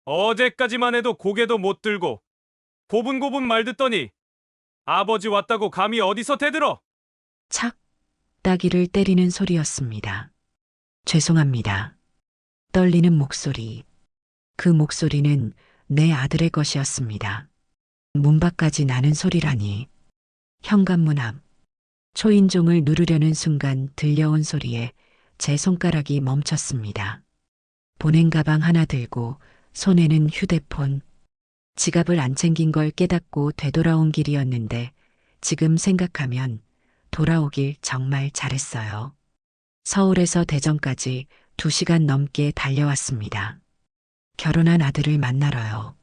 어제까지만 해도 고개도 못 들고 고분고분 말 듣더니 아버지 왔다고 감히 어디서 대들어? 착! 따귀를 때리는 소리였습니다. 죄송합니다. 떨리는 목소리. 그 목소리는 내 아들의 것이었습니다. 문 밖까지 나는 소리라니. 현관문 앞. 초인종을 누르려는 순간 들려온 소리에 제 손가락이 멈췄습니다. 보냉 가방 하나 들고 손에는 휴대폰. 지갑을 안 챙긴 걸 깨닫고 되돌아온 길이었는데 지금 생각하면 돌아오길 정말 잘했어요. 서울에서 대전까지 2시간 넘게 달려왔습니다. 결혼한 아들을 만나러요.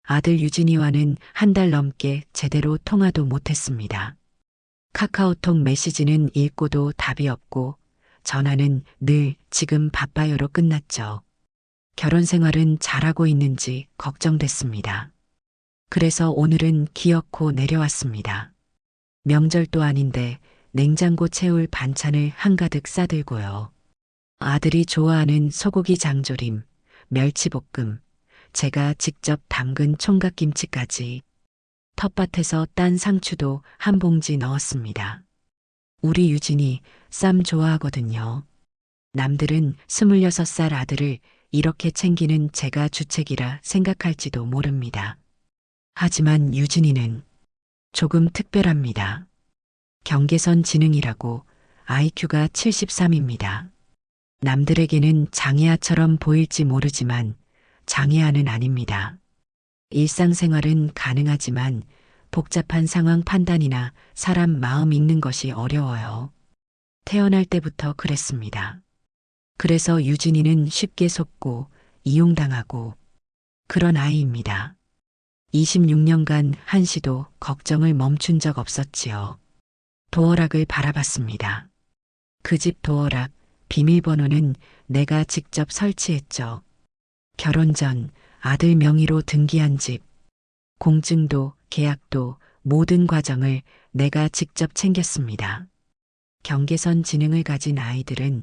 아들 유진이와는 한 달 넘게 제대로 통화도 못했습니다. 카카오톡 메시지는 읽고도 답이 없고 전화는 늘 지금 바빠요로 끝났죠. 결혼 생활은 잘하고 있는지 걱정됐습니다. 그래서 오늘은 기어코 내려왔습니다. 명절도 아닌데 냉장고 채울 반찬을 한가득 싸들고요. 아들이 좋아하는 소고기 장조림, 멸치볶음, 제가 직접 담근 총각김치까지 텃밭에서 딴 상추도 한 봉지 넣었습니다. 우리 유진이 쌈 좋아하거든요. 남들은 26살 아들을 이렇게 챙기는 제가 주책이라 생각할지도 모릅니다. 하지만 유진이는 조금 특별합니다. 경계선 지능이라고 IQ가 73입니다. 남들에게는 장애아처럼 보일지 모르지만 장애아는 아닙니다. 일상생활은 가능하지만 복잡한 상황 판단이나 사람 마음 읽는 것이 어려워요. 태어날 때부터 그랬습니다. 그래서 유진이는 쉽게 속고 이용당하고 그런 아이입니다. 26년간 한시도 걱정을 멈춘 적 없었지요. 도어락을 바라봤습니다. 그 집 도어락, 비밀번호는 내가 직접 설치했죠. 결혼 전 아들 명의로 등기한 집, 공증도 계약도 모든 과정을 내가 직접 챙겼습니다. 경계선 지능을 가진 아이들은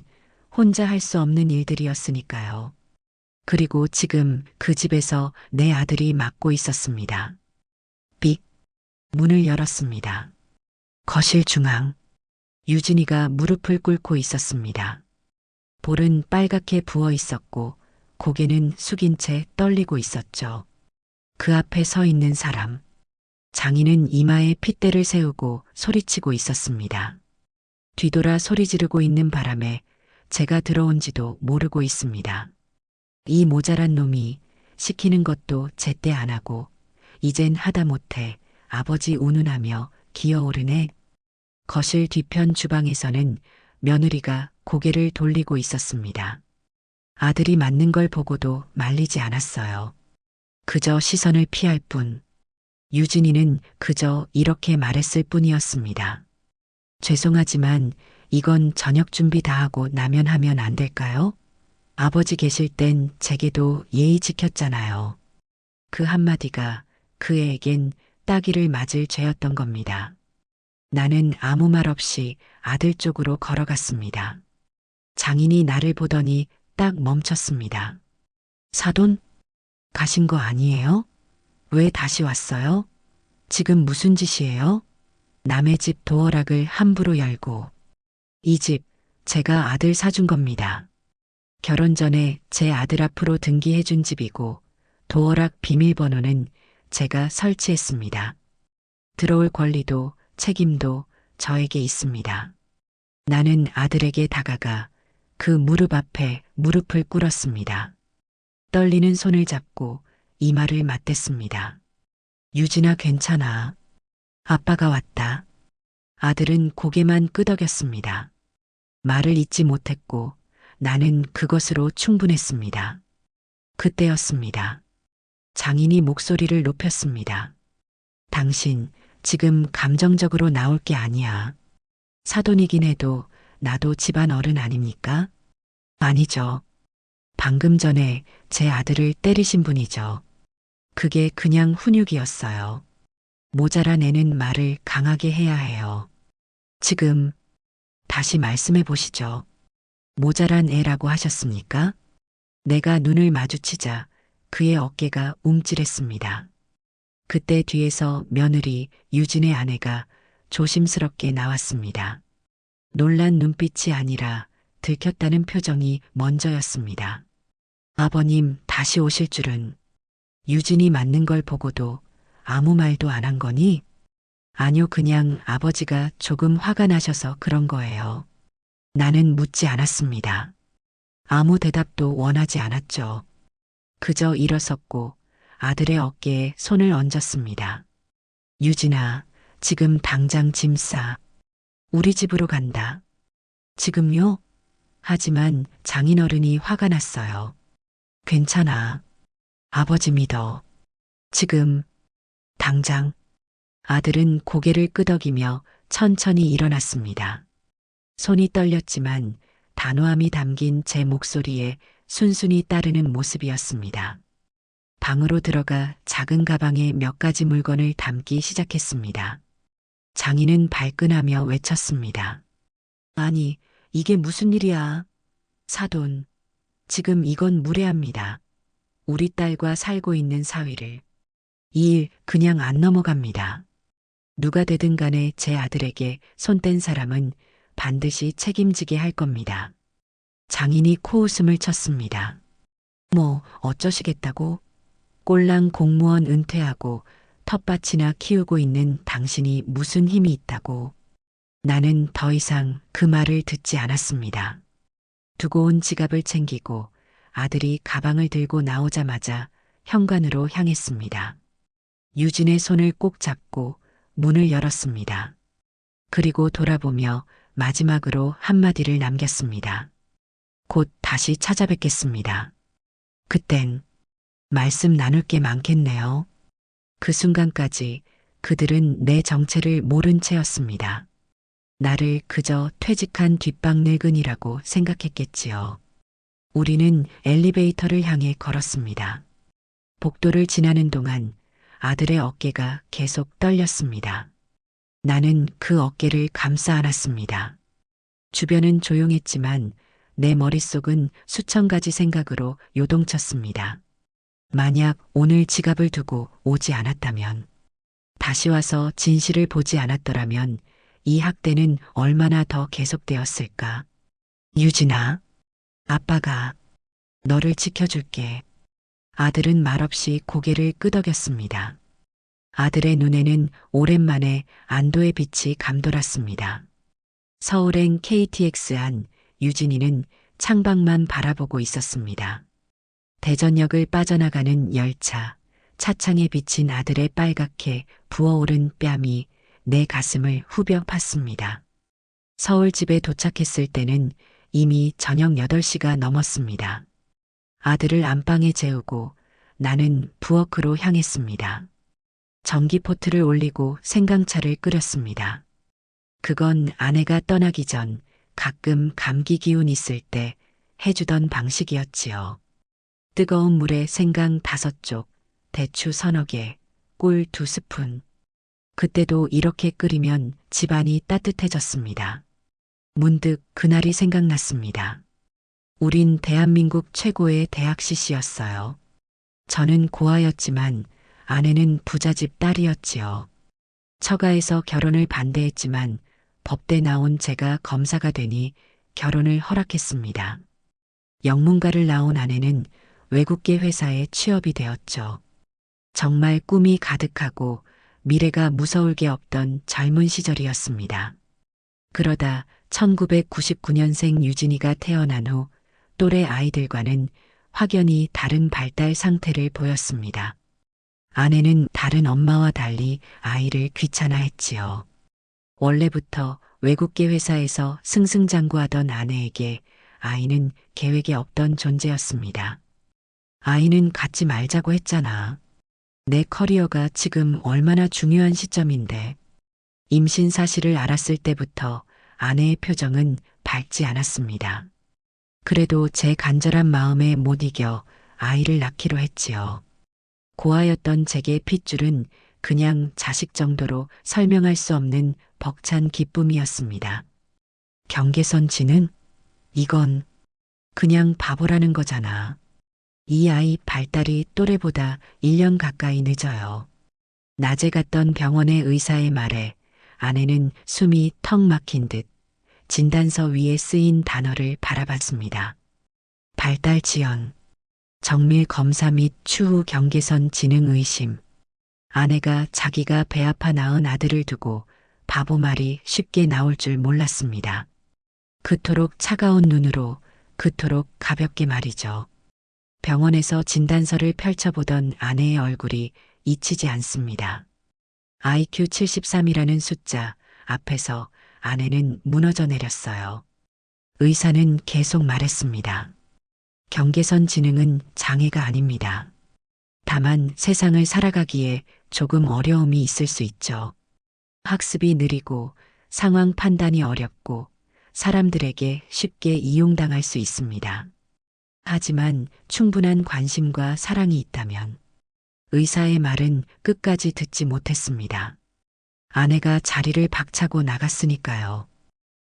혼자 할 수 없는 일들이었으니까요. 그리고 지금 그 집에서 내 아들이 맡고 있었습니다. 삑! 문을 열었습니다. 거실 중앙. 유진이가 무릎을 꿇고 있었습니다. 볼은 빨갛게 부어 있었고 고개는 숙인 채 떨리고 있었죠. 그 앞에 서 있는 사람. 장인은 이마에 핏대를 세우고 소리치고 있었습니다. 뒤돌아 소리 지르고 있는 바람에 제가 들어온지도 모르고 있습니다. 이 모자란 놈이 시키는 것도 제때 안 하고 이젠 하다못해 아버지 운운하며 기어오르네. 거실 뒤편 주방에서는 며느리가 고개를 돌리고 있었습니다. 아들이 맞는 걸 보고도 말리지 않았어요. 그저 시선을 피할 뿐. 유진이는 그저 이렇게 말했을 뿐이었습니다. 죄송하지만 이건 저녁 준비 다 하고 나면 하면 안 될까요? 아버지 계실 땐 제게도 예의 지켰잖아요. 그 한마디가 그 애에겐 따귀를 맞을 죄였던 겁니다. 나는 아무 말 없이 아들 쪽으로 걸어갔습니다. 장인이 나를 보더니 딱 멈췄습니다. 사돈? 가신 거 아니에요? 왜 다시 왔어요? 지금 무슨 짓이에요? 남의 집 도어락을 함부로 열고. 이 집 제가 아들 사준 겁니다. 결혼 전에 제 아들 앞으로 등기해준 집이고 도어락 비밀번호는 제가 설치했습니다. 들어올 권리도 책임도 저에게 있습니다. 나는 아들에게 다가가 그 무릎 앞에 무릎을 꿇었습니다. 떨리는 손을 잡고 이마를 맞댔습니다. 유진아 괜찮아. 아빠가 왔다. 아들은 고개만 끄덕였습니다. 말을 잇지 못했고 나는 그것으로 충분했습니다. 그때였습니다. 장인이 목소리를 높였습니다. 당신 지금 감정적으로 나올 게 아니야. 사돈이긴 해도 나도 집안 어른 아닙니까? 아니죠. 방금 전에 제 아들을 때리신 분이죠. 그게 그냥 훈육이었어요. 모자란 애는 말을 강하게 해야 해요. 지금 다시 말씀해 보시죠. 모자란 애라고 하셨습니까? 내가 눈을 마주치자 그의 어깨가 움찔했습니다. 그때 뒤에서 며느리 유진의 아내가 조심스럽게 나왔습니다. 놀란 눈빛이 아니라 들켰다는 표정이 먼저였습니다. 아버님 다시 오실 줄은. 유진이 맞는 걸 보고도 아무 말도 안 한 거니? 아니요, 그냥 아버지가 조금 화가 나셔서 그런 거예요. 나는 묻지 않았습니다. 아무 대답도 원하지 않았죠. 그저 일어섰고 아들의 어깨에 손을 얹었습니다. 유진아, 지금 당장 짐 싸. 우리 집으로 간다. 지금요? 하지만 장인어른이 화가 났어요. 괜찮아. 아버지 믿어. 지금, 당장. 아들은 고개를 끄덕이며 천천히 일어났습니다. 손이 떨렸지만 단호함이 담긴 제 목소리에 순순히 따르는 모습이었습니다. 방으로 들어가 작은 가방에 몇 가지 물건을 담기 시작했습니다. 장인은 발끈하며 외쳤습니다. 아니, 이게 무슨 일이야? 사돈, 지금 이건 무례합니다. 우리 딸과 살고 있는 사위를. 이 일 그냥 안 넘어갑니다. 누가 되든 간에 제 아들에게 손 뗀 사람은 반드시 책임지게 할 겁니다. 장인이 코웃음을 쳤습니다. 뭐 어쩌시겠다고? 꼴랑 공무원 은퇴하고 텃밭이나 키우고 있는 당신이 무슨 힘이 있다고. 나는 더 이상 그 말을 듣지 않았습니다. 두고 온 지갑을 챙기고 아들이 가방을 들고 나오자마자 현관으로 향했습니다. 유진의 손을 꼭 잡고 문을 열었습니다. 그리고 돌아보며 마지막으로 한마디를 남겼습니다. 곧 다시 찾아뵙겠습니다. 그땐 말씀 나눌 게 많겠네요. 그 순간까지 그들은 내 정체를 모른 채였습니다. 나를 그저 퇴직한 뒷방 늙은이라고 생각했겠지요. 우리는 엘리베이터를 향해 걸었습니다. 복도를 지나는 동안 아들의 어깨가 계속 떨렸습니다. 나는 그 어깨를 감싸 안았습니다. 주변은 조용했지만 내 머릿속은 수천 가지 생각으로 요동쳤습니다. 만약 오늘 지갑을 두고 오지 않았다면, 다시 와서 진실을 보지 않았더라면 이 학대는 얼마나 더 계속되었을까? 유진아, 아빠가 너를 지켜줄게. 아들은 말없이 고개를 끄덕였습니다. 아들의 눈에는 오랜만에 안도의 빛이 감돌았습니다. 서울행 KTX 안 유진이는 창밖만 바라보고 있었습니다. 대전역을 빠져나가는 열차, 차창에 비친 아들의 빨갛게 부어오른 뺨이 내 가슴을 후벼 팠습니다. 서울집에 도착했을 때는 이미 저녁 8시가 넘었습니다. 아들을 안방에 재우고 나는 부엌으로 향했습니다. 전기포트를 올리고 생강차를 끓였습니다. 그건 아내가 떠나기 전 가끔 감기 기운 있을 때 해주던 방식이었지요. 뜨거운 물에 생강 5쪽, 대추 서너 개, 꿀 2스푼. 그때도 이렇게 끓이면 집안이 따뜻해졌습니다. 문득 그날이 생각났습니다. 우린 대한민국 최고의 대학 CC였어요. 저는 고아였지만 아내는 부잣집 딸이었지요. 처가에서 결혼을 반대했지만 법대 나온 제가 검사가 되니 결혼을 허락했습니다. 영문과를 나온 아내는 외국계 회사에 취업이 되었죠. 정말 꿈이 가득하고 미래가 무서울 게 없던 젊은 시절이었습니다. 그러다 1999년생 유진이가 태어난 후 또래 아이들과는 확연히 다른 발달 상태를 보였습니다. 아내는 다른 엄마와 달리 아이를 귀찮아했지요. 원래부터 외국계 회사에서 승승장구하던 아내에게 아이는 계획에 없던 존재였습니다. 아이는 갖지 말자고 했잖아. 내 커리어가 지금 얼마나 중요한 시점인데. 임신 사실을 알았을 때부터 아내의 표정은 밝지 않았습니다. 그래도 제 간절한 마음에 못 이겨 아이를 낳기로 했지요. 고아였던 제게 핏줄은 그냥 자식 정도로 설명할 수 없는 벅찬 기쁨이었습니다. 경계선 지는? 이건 그냥 바보라는 거잖아. 이 아이 발달이 또래보다 1년 가까이 늦어요. 낮에 갔던 병원의 의사의 말에 아내는 숨이 턱 막힌 듯 진단서 위에 쓰인 단어를 바라봤습니다. 발달 지연, 정밀 검사 및 추후 경계선 지능 의심. 아내가 자기가 배 아파 낳은 아들을 두고 바보 말이 쉽게 나올 줄 몰랐습니다. 그토록 차가운 눈으로, 그토록 가볍게 말이죠. 병원에서 진단서를 펼쳐보던 아내의 얼굴이 잊히지 않습니다. IQ 73이라는 숫자 앞에서 아내는 무너져 내렸어요. 의사는 계속 말했습니다. 경계선 지능은 장애가 아닙니다. 다만 세상을 살아가기에 조금 어려움이 있을 수 있죠. 학습이 느리고 상황 판단이 어렵고 사람들에게 쉽게 이용당할 수 있습니다. 하지만 충분한 관심과 사랑이 있다면 의사의 말은 끝까지 듣지 못했습니다. 아내가 자리를 박차고 나갔으니까요.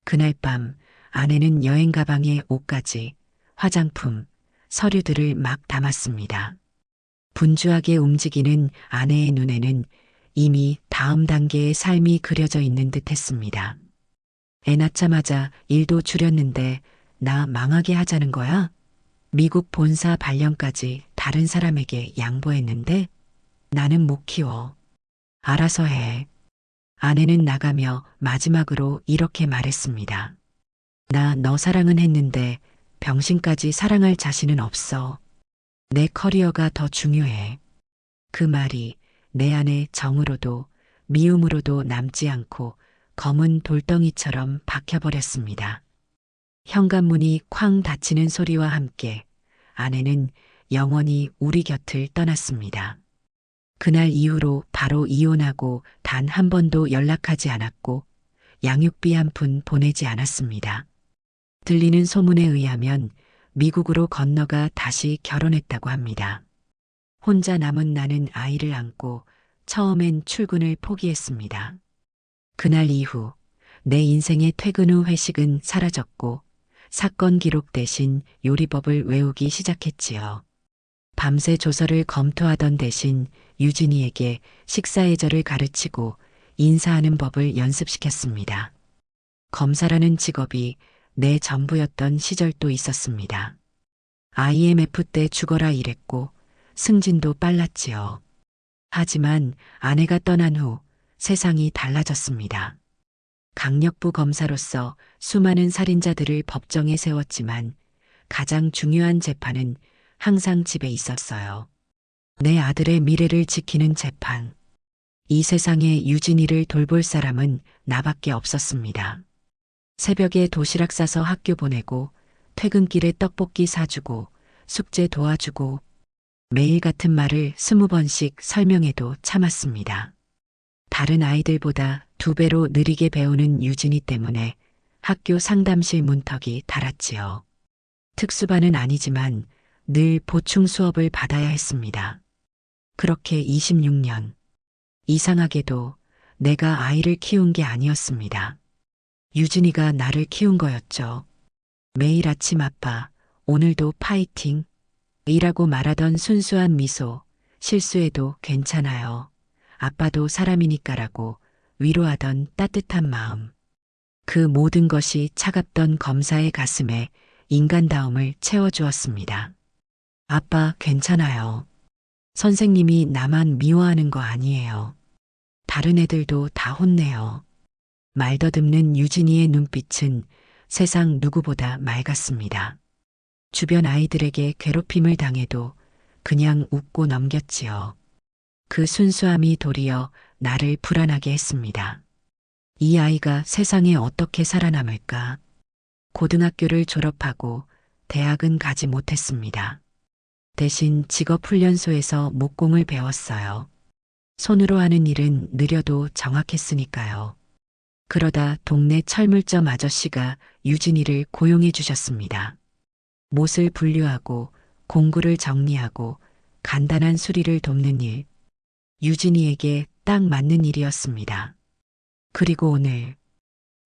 그날 밤 아내는 여행 가방에 옷까지, 화장품, 서류들을 막 담았습니다. 분주하게 움직이는 아내의 눈에는 이미 다음 단계의 삶이 그려져 있는 듯 했습니다. 애 낳자마자 일도 줄였는데 나 망하게 하자는 거야? 미국 본사 발령까지 다른 사람에게 양보했는데 나는 못 키워. 알아서 해. 아내는 나가며 마지막으로 이렇게 말했습니다. 나 너 사랑은 했는데 병신까지 사랑할 자신은 없어. 내 커리어가 더 중요해. 그 말이 내 안에 정으로도 미움으로도 남지 않고 검은 돌덩이처럼 박혀버렸습니다. 현관문이 쾅 닫히는 소리와 함께 아내는 영원히 우리 곁을 떠났습니다. 그날 이후로 바로 이혼하고 단 한 번도 연락하지 않았고 양육비 한 푼 보내지 않았습니다. 들리는 소문에 의하면 미국으로 건너가 다시 결혼했다고 합니다. 혼자 남은 나는 아이를 안고 처음엔 출근을 포기했습니다. 그날 이후 내 인생의 퇴근 후 회식은 사라졌고 사건 기록 대신 요리법을 외우기 시작했지요. 밤새 조서를 검토하던 대신 유진이에게 식사 예절을 가르치고 인사하는 법을 연습시켰습니다. 검사라는 직업이 내 전부였던 시절도 있었습니다. IMF 때 죽어라 일했고 승진도 빨랐지요. 하지만 아내가 떠난 후 세상이 달라졌습니다. 강력부 검사로서 수많은 살인자들을 법정에 세웠지만 가장 중요한 재판은 항상 집에 있었어요. 내 아들의 미래를 지키는 재판. 이 세상에 유진이를 돌볼 사람은 나밖에 없었습니다. 새벽에 도시락 싸서 학교 보내고 퇴근길에 떡볶이 사주고 숙제 도와주고 매일 같은 말을 20번씩 설명해도 참았습니다. 다른 아이들보다 2배로 느리게 배우는 유진이 때문에 학교 상담실 문턱이 닳았지요. 특수반은 아니지만 늘 보충 수업을 받아야 했습니다. 그렇게 26년. 이상하게도 내가 아이를 키운 게 아니었습니다. 유진이가 나를 키운 거였죠. 매일 아침 아빠, 오늘도 파이팅. 이라고 말하던 순수한 미소, 실수해도 괜찮아요. 아빠도 사람이니까라고 위로하던 따뜻한 마음. 그 모든 것이 차갑던 검사의 가슴에 인간다움을 채워주었습니다. 아빠 괜찮아요. 선생님이 나만 미워하는 거 아니에요. 다른 애들도 다 혼내요. 말 더듬는 유진이의 눈빛은 세상 누구보다 맑았습니다. 주변 아이들에게 괴롭힘을 당해도 그냥 웃고 넘겼지요. 그 순수함이 도리어 나를 불안하게 했습니다. 이 아이가 세상에 어떻게 살아남을까? 고등학교를 졸업하고 대학은 가지 못했습니다. 대신 직업훈련소에서 목공을 배웠어요. 손으로 하는 일은 느려도 정확했으니까요. 그러다 동네 철물점 아저씨가 유진이를 고용해 주셨습니다. 못을 분류하고 공구를 정리하고 간단한 수리를 돕는 일. 유진이에게 딱 맞는 일이었습니다. 그리고 오늘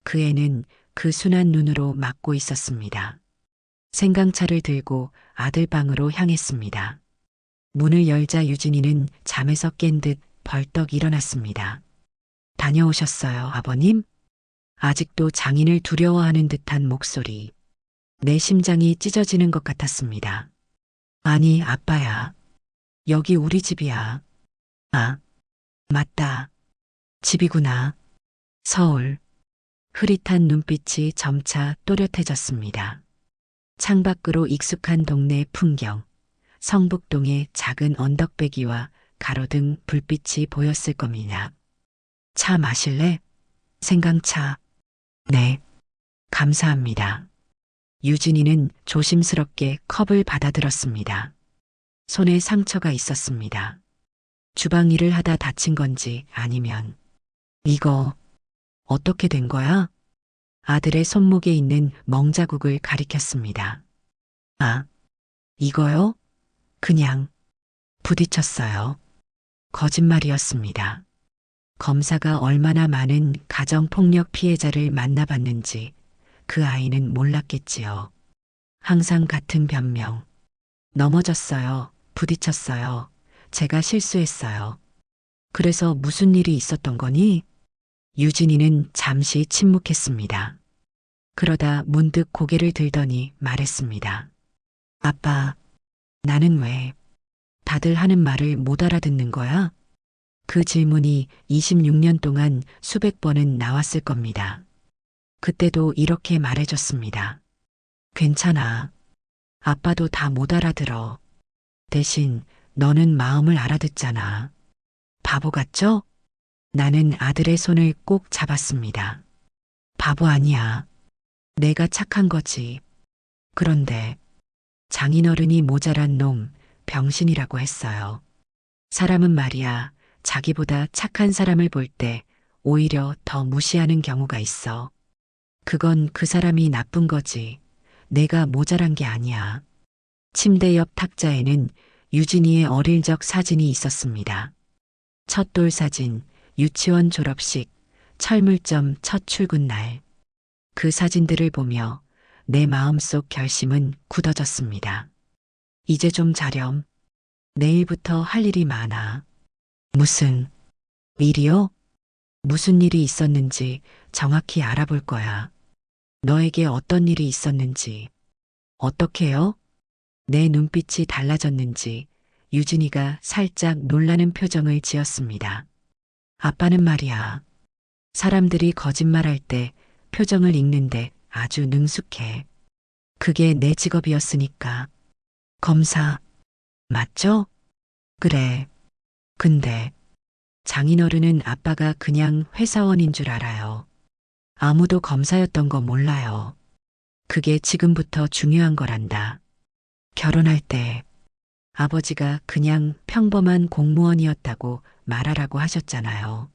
그 애는 그 순한 눈으로 막고 있었습니다. 생강차를 들고 아들 방으로 향했습니다. 문을 열자 유진이는 잠에서 깬 듯 벌떡 일어났습니다. 다녀오셨어요, 아버님? 아직도 장인을 두려워하는 듯한 목소리. 내 심장이 찢어지는 것 같았습니다. 아니, 아빠야. 여기 우리 집이야. 아, 맞다. 집이구나. 서울. 흐릿한 눈빛이 점차 또렷해졌습니다. 창밖으로 익숙한 동네 풍경, 성북동의 작은 언덕배기와 가로등 불빛이 보였을 겁니다. 차 마실래? 생강차. 네. 감사합니다. 유진이는 조심스럽게 컵을 받아들었습니다. 손에 상처가 있었습니다. 주방 일을 하다 다친 건지 아니면 이거 어떻게 된 거야? 아들의 손목에 있는 멍자국을 가리켰습니다. 아, 이거요? 그냥 부딪혔어요. 거짓말이었습니다. 검사가 얼마나 많은 가정폭력 피해자를 만나봤는지 그 아이는 몰랐겠지요. 항상 같은 변명. 넘어졌어요. 부딪혔어요. 제가 실수했어요. 그래서 무슨 일이 있었던 거니? 유진이는 잠시 침묵했습니다. 그러다 문득 고개를 들더니 말했습니다. 아빠, 나는 왜 다들 하는 말을 못 알아듣는 거야? 그 질문이 26년 동안 수백 번은 나왔을 겁니다. 그때도 이렇게 말해줬습니다. 괜찮아. 아빠도 다 못 알아들어. 대신 너는 마음을 알아듣잖아. 바보 같죠? 나는 아들의 손을 꼭 잡았습니다. 바보 아니야. 내가 착한 거지. 그런데 장인어른이 모자란 놈, 병신이라고 했어요. 사람은 말이야, 자기보다 착한 사람을 볼 때 오히려 더 무시하는 경우가 있어. 그건 그 사람이 나쁜 거지. 내가 모자란 게 아니야. 침대 옆 탁자에는 유진이의 어릴 적 사진이 있었습니다. 첫 돌 사진, 유치원 졸업식, 철물점 첫 출근 날. 그 사진들을 보며 내 마음속 결심은 굳어졌습니다. 이제 좀 자렴. 내일부터 할 일이 많아. 무슨 일이요? 무슨 일이 있었는지 정확히 알아볼 거야. 너에게 어떤 일이 있었는지. 어떻게요? 내 눈빛이 달라졌는지 유진이가 살짝 놀라는 표정을 지었습니다. 아빠는 말이야. 사람들이 거짓말할 때 표정을 읽는데 아주 능숙해. 그게 내 직업이었으니까. 검사, 맞죠? 그래. 근데 장인어른은 아빠가 그냥 회사원인 줄 알아요. 아무도 검사였던 거 몰라요. 그게 지금부터 중요한 거란다. 결혼할 때 아버지가 그냥 평범한 공무원이었다고 말하라고 하셨잖아요.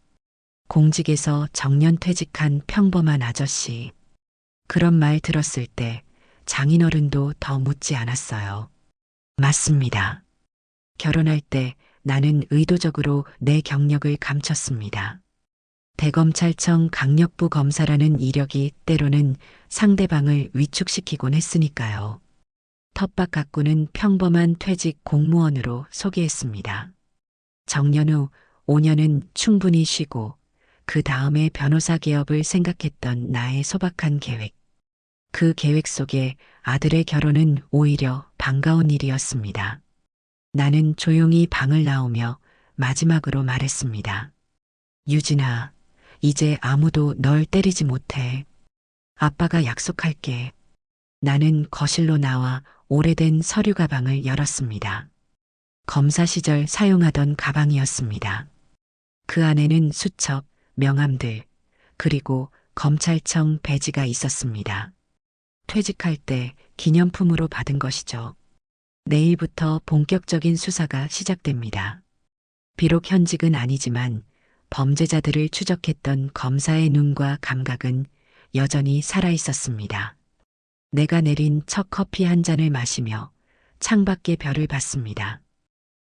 공직에서 정년퇴직한 평범한 아저씨. 그런 말 들었을 때 장인어른도 더 묻지 않았어요. 맞습니다. 결혼할 때 나는 의도적으로 내 경력을 감췄습니다. 대검찰청 강력부 검사라는 이력이 때로는 상대방을 위축시키곤 했으니까요. 텃밭 가꾸는 평범한 퇴직 공무원으로 소개했습니다. 정년 후 5년은 충분히 쉬고 그 다음에 변호사 개업을 생각했던 나의 소박한 계획. 그 계획 속에 아들의 결혼은 오히려 반가운 일이었습니다. 나는 조용히 방을 나오며 마지막으로 말했습니다. 유진아, 이제 아무도 널 때리지 못해. 아빠가 약속할게. 나는 거실로 나와 오래된 서류 가방을 열었습니다. 검사 시절 사용하던 가방이었습니다. 그 안에는 수첩, 명함들, 그리고 검찰청 배지가 있었습니다. 퇴직할 때 기념품으로 받은 것이죠. 내일부터 본격적인 수사가 시작됩니다. 비록 현직은 아니지만 범죄자들을 추적했던 검사의 눈과 감각은 여전히 살아 있었습니다. 내가 내린 첫 커피 한 잔을 마시며 창밖의 별을 봤습니다.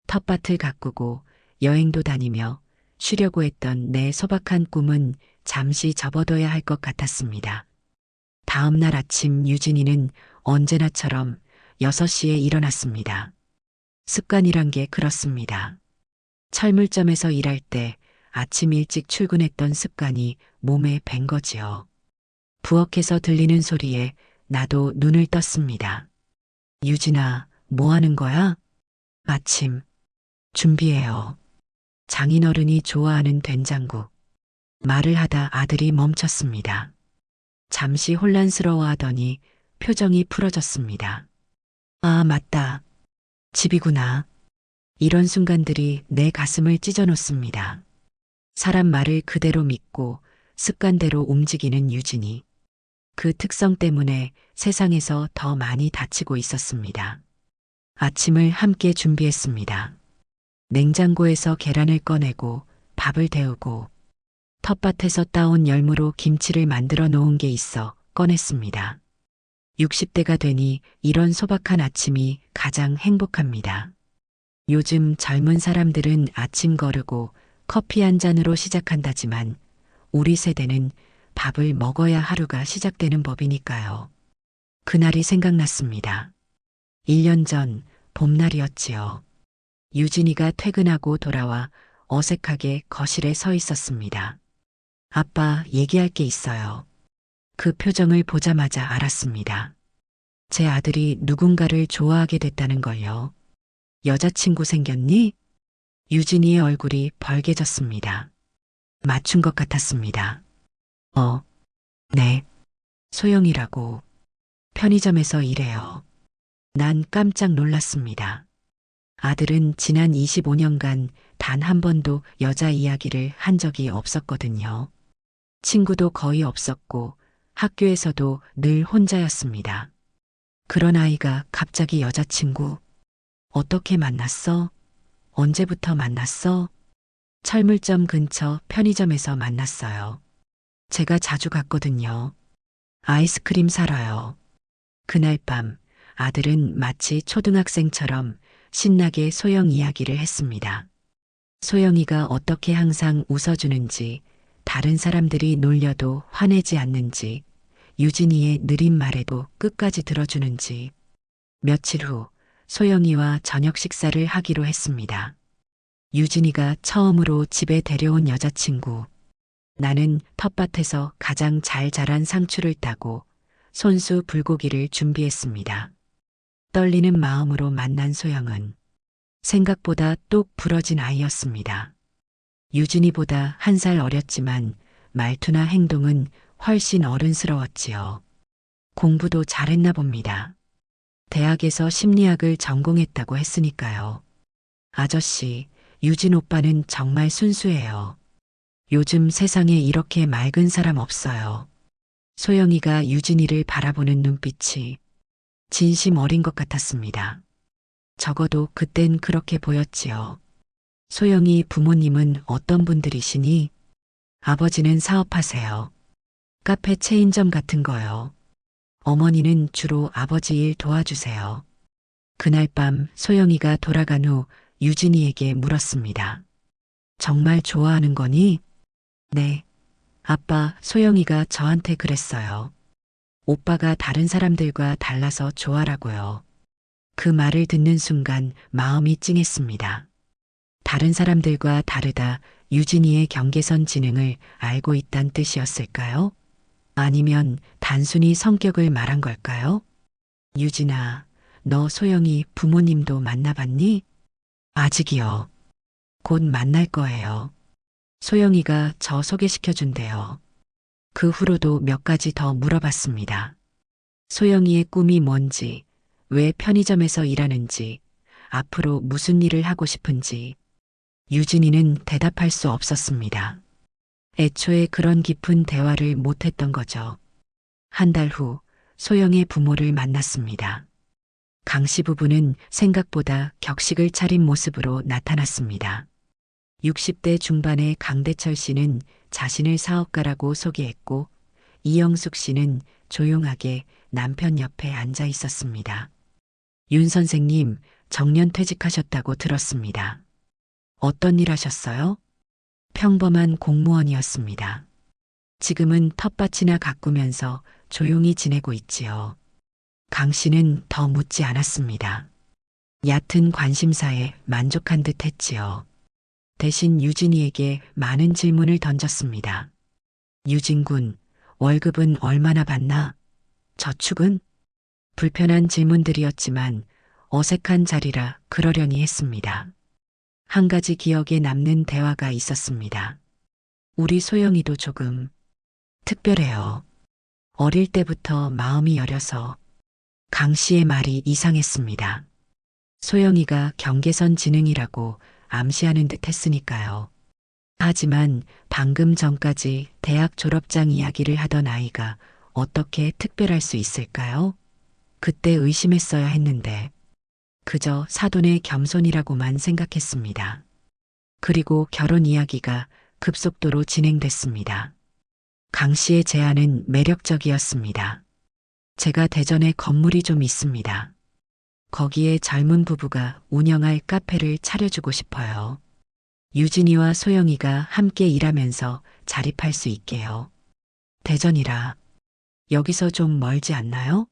텃밭을 가꾸고 여행도 다니며 쉬려고 했던 내 소박한 꿈은 잠시 접어둬야 할 것 같았습니다. 다음 날 아침 유진이는 언제나처럼 6시에 일어났습니다. 습관이란 게 그렇습니다. 철물점에서 일할 때 아침 일찍 출근했던 습관이 몸에 밴 거지요. 부엌에서 들리는 소리에 나도 눈을 떴습니다. 유진아, 뭐 하는 거야? 아침 준비해요. 장인어른이 좋아하는 된장국. 말을 하다 아들이 멈췄습니다. 잠시 혼란스러워하더니 표정이 풀어졌습니다. 아, 맞다. 집이구나. 이런 순간들이 내 가슴을 찢어놓습니다. 사람 말을 그대로 믿고 습관대로 움직이는 유진이. 그 특성 때문에 세상에서 더 많이 다치고 있었습니다. 아침을 함께 준비했습니다. 냉장고에서 계란을 꺼내고 밥을 데우고 텃밭에서 따온 열무로 김치를 만들어 놓은 게 있어 꺼냈습니다. 60대가 되니 이런 소박한 아침이 가장 행복합니다. 요즘 젊은 사람들은 아침 거르고 커피 한 잔으로 시작한다지만 우리 세대는 밥을 먹어야 하루가 시작되는 법이니까요. 그날이 생각났습니다. 1년 전 봄날이었지요. 유진이가 퇴근하고 돌아와 어색하게 거실에 서 있었습니다. 아빠, 얘기할 게 있어요. 그 표정을 보자마자 알았습니다. 제 아들이 누군가를 좋아하게 됐다는 걸요. 여자친구 생겼니? 유진이의 얼굴이 벌개졌습니다. 맞춘 것 같았습니다. 네. 소영이라고. 편의점에서 일해요. 난 깜짝 놀랐습니다. 아들은 지난 25년간 단 한 번도 여자 이야기를 한 적이 없었거든요. 친구도 거의 없었고 학교에서도 늘 혼자였습니다. 그런 아이가 갑자기 여자친구. 어떻게 만났어? 언제부터 만났어? 철물점 근처 편의점에서 만났어요. 제가 자주 갔거든요. 아이스크림 사러요. 그날 밤 아들은 마치 초등학생처럼 신나게 소영 이야기를 했습니다. 소영이가 어떻게 항상 웃어주는지, 다른 사람들이 놀려도 화내지 않는지, 유진이의 느린 말에도 끝까지 들어주는지. 며칠 후 소영이와 저녁 식사를 하기로 했습니다. 유진이가 처음으로 집에 데려온 여자친구. 나는 텃밭에서 가장 잘 자란 상추를 따고 손수 불고기를 준비했습니다. 떨리는 마음으로 만난 소영은 생각보다 똑 부러진 아이였습니다. 유진이보다 1살 어렸지만 말투나 행동은 훨씬 어른스러웠지요. 공부도 잘했나 봅니다. 대학에서 심리학을 전공했다고 했으니까요. 아저씨, 유진 오빠는 정말 순수해요. 요즘 세상에 이렇게 맑은 사람 없어요. 소영이가 유진이를 바라보는 눈빛이 진심 어린 것 같았습니다. 적어도 그땐 그렇게 보였지요. 소영이 부모님은 어떤 분들이시니? 아버지는 사업하세요. 카페 체인점 같은 거요. 어머니는 주로 아버지 일 도와주세요. 그날 밤 소영이가 돌아간 후 유진이에게 물었습니다. 정말 좋아하는 거니? 네. 아빠, 소영이가 저한테 그랬어요. 오빠가 다른 사람들과 달라서 좋아라고요. 그 말을 듣는 순간 마음이 찡했습니다. 다른 사람들과 다르다 유진이의 경계선 지능을 알고 있단 뜻이었을까요? 아니면 단순히 성격을 말한 걸까요? 유진아, 너 소영이 부모님도 만나봤니? 아직이요. 곧 만날 거예요. 소영이가 저 소개시켜준대요. 그 후로도 몇 가지 더 물어봤습니다. 소영이의 꿈이 뭔지, 왜 편의점에서 일하는지, 앞으로 무슨 일을 하고 싶은지. 유진이는 대답할 수 없었습니다. 애초에 그런 깊은 대화를 못했던 거죠. 한 달 후 소영의 부모를 만났습니다. 강 씨 부부는 생각보다 격식을 차린 모습으로 나타났습니다. 60대 중반의 강대철 씨는 자신을 사업가라고 소개했고 이영숙 씨는 조용하게 남편 옆에 앉아 있었습니다. 윤 선생님, 정년 퇴직하셨다고 들었습니다. 어떤 일 하셨어요? 평범한 공무원이었습니다. 지금은 텃밭이나 가꾸면서 조용히 지내고 있지요. 강 씨는 더 묻지 않았습니다. 얕은 관심사에 만족한 듯 했지요. 대신 유진이에게 많은 질문을 던졌습니다. 유진 군, 월급은 얼마나 받나? 저축은? 불편한 질문들이었지만 어색한 자리라 그러려니 했습니다. 한 가지 기억에 남는 대화가 있었습니다. 우리 소영이도 조금 특별해요. 어릴 때부터 마음이 여려서 강 씨의 말이 이상했습니다. 소영이가 경계선 지능이라고 암시하는 듯 했으니까요. 하지만 방금 전까지 대학 졸업장 이야기를 하던 아이가 어떻게 특별할 수 있을까요? 그때 의심했어야 했는데 그저 사돈의 겸손이라고만 생각했습니다. 그리고 결혼 이야기가 급속도로 진행됐습니다. 강 씨의 제안은 매력적이었습니다. 제가 대전에 건물이 좀 있습니다. 거기에 젊은 부부가 운영할 카페를 차려주고 싶어요. 유진이와 소영이가 함께 일하면서 자립할 수 있게요. 대전이라 여기서 좀 멀지 않나요?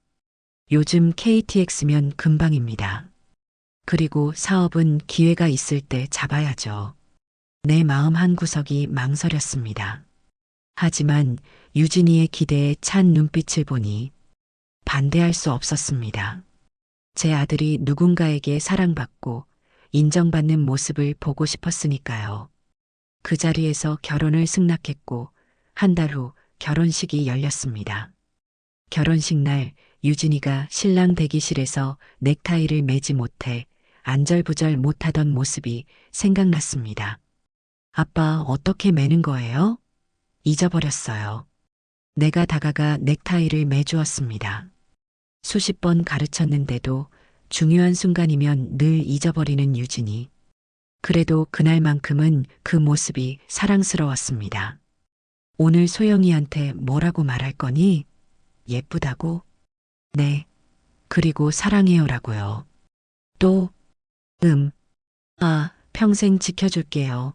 요즘 KTX면 금방입니다. 그리고 사업은 기회가 있을 때 잡아야죠. 내 마음 한구석이 망설였습니다. 하지만 유진이의 기대에 찬 눈빛을 보니 반대할 수 없었습니다. 제 아들이 누군가에게 사랑받고 인정받는 모습을 보고 싶었으니까요. 그 자리에서 결혼을 승낙했고 한 달 후 결혼식이 열렸습니다. 결혼식 날 유진이가 신랑 대기실에서 넥타이를 매지 못해 안절부절 못하던 모습이 생각났습니다. 아빠 어떻게 매는 거예요? 잊어버렸어요. 내가 다가가 넥타이를 매주었습니다. 수십 번 가르쳤는데도 중요한 순간이면 늘 잊어버리는 유진이. 그래도 그날만큼은 그 모습이 사랑스러웠습니다. 오늘 소영이한테 뭐라고 말할 거니? 예쁘다고? 네. 그리고 사랑해요라고요. 또, 평생 지켜줄게요.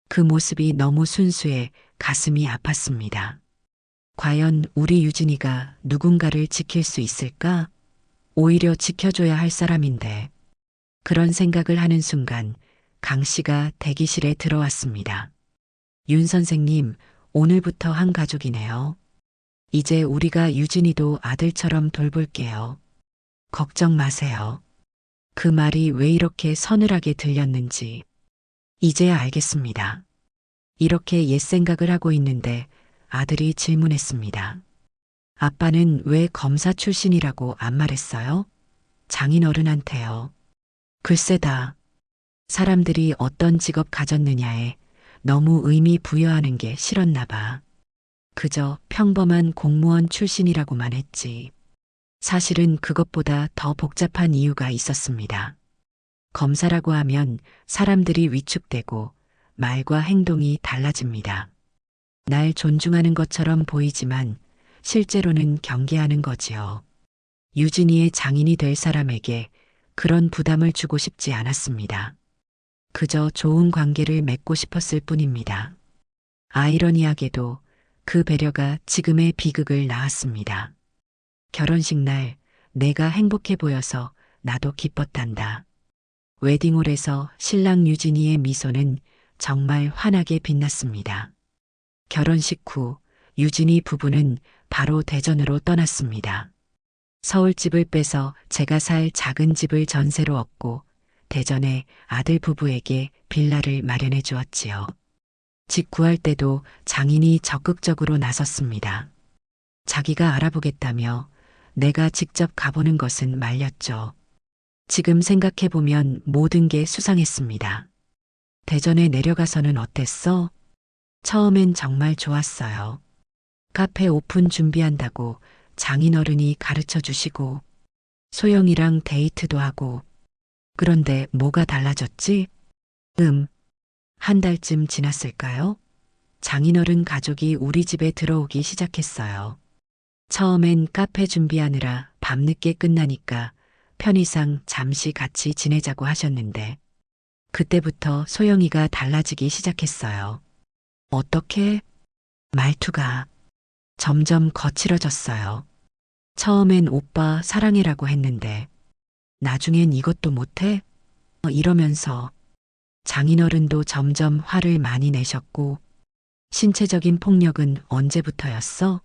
그 모습이 너무 순수해 가슴이 아팠습니다. 과연 우리 유진이가 누군가를 지킬 수 있을까? 오히려 지켜줘야 할 사람인데. 그런 생각을 하는 순간 강 씨가 대기실에 들어왔습니다. 윤 선생님, 오늘부터 한 가족이네요. 이제 우리가 유진이도 아들처럼 돌볼게요. 걱정 마세요. 그 말이 왜 이렇게 서늘하게 들렸는지 이제야 알겠습니다. 이렇게 옛 생각을 하고 있는데 아들이 질문했습니다. 아빠는 왜 검사 출신이라고 안 말했어요? 장인어른한테요. 글쎄다. 사람들이 어떤 직업 가졌느냐에 너무 의미 부여하는 게 싫었나 봐. 그저 평범한 공무원 출신이라고만 했지. 사실은 그것보다 더 복잡한 이유가 있었습니다. 검사라고 하면 사람들이 위축되고 말과 행동이 달라집니다. 날 존중하는 것처럼 보이지만 실제로는 경계하는 거지요. 유진이의 장인이 될 사람에게 그런 부담을 주고 싶지 않았습니다. 그저 좋은 관계를 맺고 싶었을 뿐입니다. 아이러니하게도 그 배려가 지금의 비극을 낳았습니다. 결혼식 날 내가 행복해 보여서 나도 기뻤단다. 웨딩홀에서 신랑 유진이의 미소는 정말 환하게 빛났습니다. 결혼식 후 유진이 부부는 바로 대전으로 떠났습니다. 서울집을 빼서 제가 살 작은 집을 전세로 얻고 대전에 아들 부부에게 빌라를 마련해 주었지요. 집 구할 때도 장인이 적극적으로 나섰습니다. 자기가 알아보겠다며 내가 직접 가보는 것은 말렸죠. 지금 생각해보면 모든 게 수상했습니다. 대전에 내려가서는 어땠어? 처음엔 정말 좋았어요. 카페 오픈 준비한다고 장인어른이 가르쳐 주시고 소영이랑 데이트도 하고. 그런데 뭐가 달라졌지? 한 달쯤 지났을까요? 장인어른 가족이 우리 집에 들어오기 시작했어요. 처음엔 카페 준비하느라 밤늦게 끝나니까 편의상 잠시 같이 지내자고 하셨는데 그때부터 소영이가 달라지기 시작했어요. 어떻게? 말투가 점점 거칠어졌어요. 처음엔 오빠 사랑해라고 했는데 나중엔 이것도 못해? 이러면서 장인어른도 점점 화를 많이 내셨고 신체적인 폭력은 언제부터였어?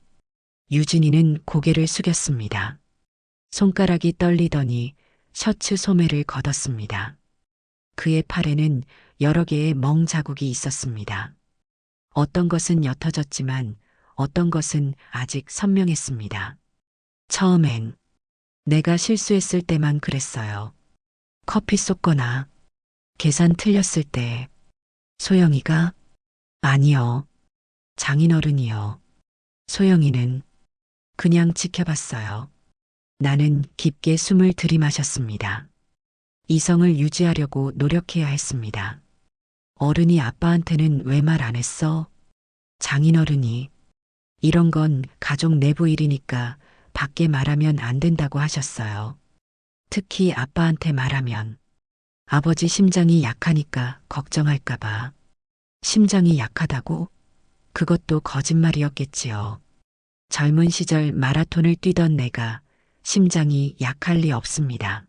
유진이는 고개를 숙였습니다. 손가락이 떨리더니 셔츠 소매를 걷었습니다. 그의 팔에는 여러 개의 멍 자국이 있었습니다. 어떤 것은 옅어졌지만 어떤 것은 아직 선명했습니다. 처음엔 내가 실수했을 때만 그랬어요. 커피 쏟거나 계산 틀렸을 때 소영이가 아니요. 장인어른이요. 소영이는 그냥 지켜봤어요. 나는 깊게 숨을 들이마셨습니다. 이성을 유지하려고 노력해야 했습니다. 어른이 아빠한테는 왜 말 안 했어? 장인어른이 이런 건 가족 내부 일이니까 밖에 말하면 안 된다고 하셨어요. 특히 아빠한테 말하면 아버지 심장이 약하니까 걱정할까봐. 심장이 약하다고? 그것도 거짓말이었겠지요. 젊은 시절 마라톤을 뛰던 내가 심장이 약할 리 없습니다.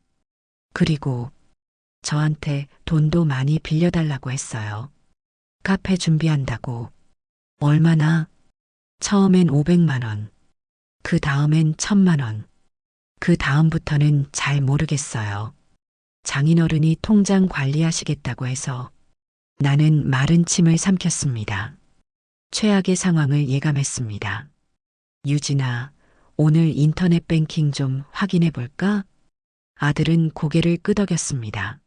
그리고 저한테 돈도 많이 빌려달라고 했어요. 카페 준비한다고. 얼마나? 처음엔 500만 원. 그 다음엔 1000만 원. 그 다음부터는 잘 모르겠어요. 장인어른이 통장 관리하시겠다고 해서 나는 마른 침을 삼켰습니다. 최악의 상황을 예감했습니다. 유진아, 오늘 인터넷 뱅킹 좀 확인해 볼까? 아들은 고개를 끄덕였습니다.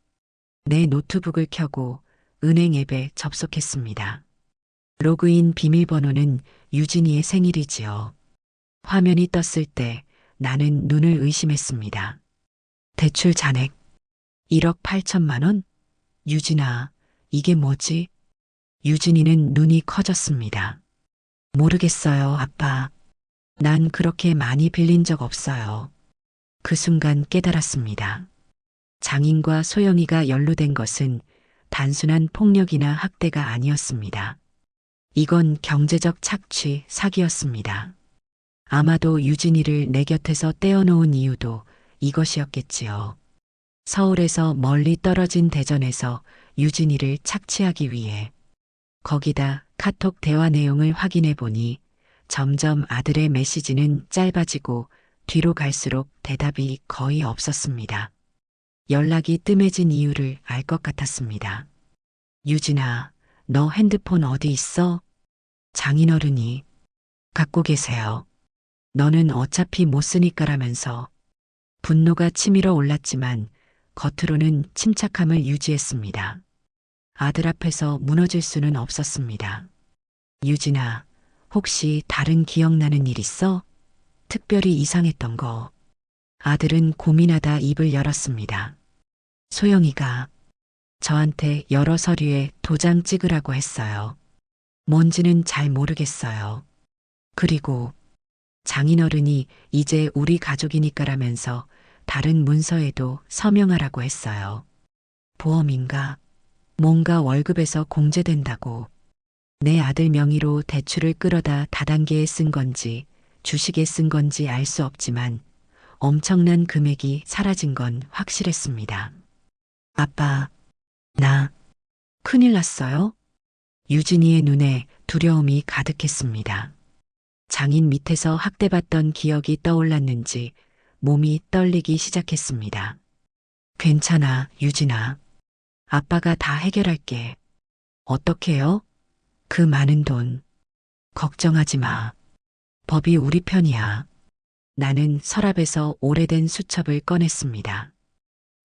내 노트북을 켜고 은행 앱에 접속했습니다. 로그인 비밀번호는 유진이의 생일이지요. 화면이 떴을 때 나는 눈을 의심했습니다. 대출 잔액 1억 8천만 원? 유진아, 이게 뭐지? 유진이는 눈이 커졌습니다. 모르겠어요, 아빠. 난 그렇게 많이 빌린 적 없어요. 그 순간 깨달았습니다. 장인과 소영이가 연루된 것은 단순한 폭력이나 학대가 아니었습니다. 이건 경제적 착취, 사기였습니다. 아마도 유진이를 내 곁에서 떼어놓은 이유도 이것이었겠지요. 서울에서 멀리 떨어진 대전에서 유진이를 착취하기 위해. 거기다 카톡 대화 내용을 확인해 보니 점점 아들의 메시지는 짧아지고 뒤로 갈수록 대답이 거의 없었습니다. 연락이 뜸해진 이유를 알 것 같았습니다. 유진아, 너 핸드폰 어디 있어? 장인어른이 갖고 계세요. 너는 어차피 못 쓰니까라면서 분노가 치밀어 올랐지만 겉으로는 침착함을 유지했습니다. 아들 앞에서 무너질 수는 없었습니다. 유진아, 혹시 다른 기억나는 일 있어? 특별히 이상했던 거. 아들은 고민하다 입을 열었습니다. 소영이가 저한테 여러 서류에 도장 찍으라고 했어요. 뭔지는 잘 모르겠어요. 그리고 장인어른이 이제 우리 가족이니까라면서 다른 문서에도 서명하라고 했어요. 보험인가? 뭔가 월급에서 공제된다고. 내 아들 명의로 대출을 끌어다 다단계에 쓴 건지 주식에 쓴 건지 알 수 없지만 엄청난 금액이 사라진 건 확실했습니다. 아빠, 나 큰일 났어요? 유진이의 눈에 두려움이 가득했습니다. 장인 밑에서 학대받던 기억이 떠올랐는지 몸이 떨리기 시작했습니다. 괜찮아, 유진아. 아빠가 다 해결할게. 어떻게요? 그 많은 돈. 걱정하지 마. 법이 우리 편이야. 나는 서랍에서 오래된 수첩을 꺼냈습니다.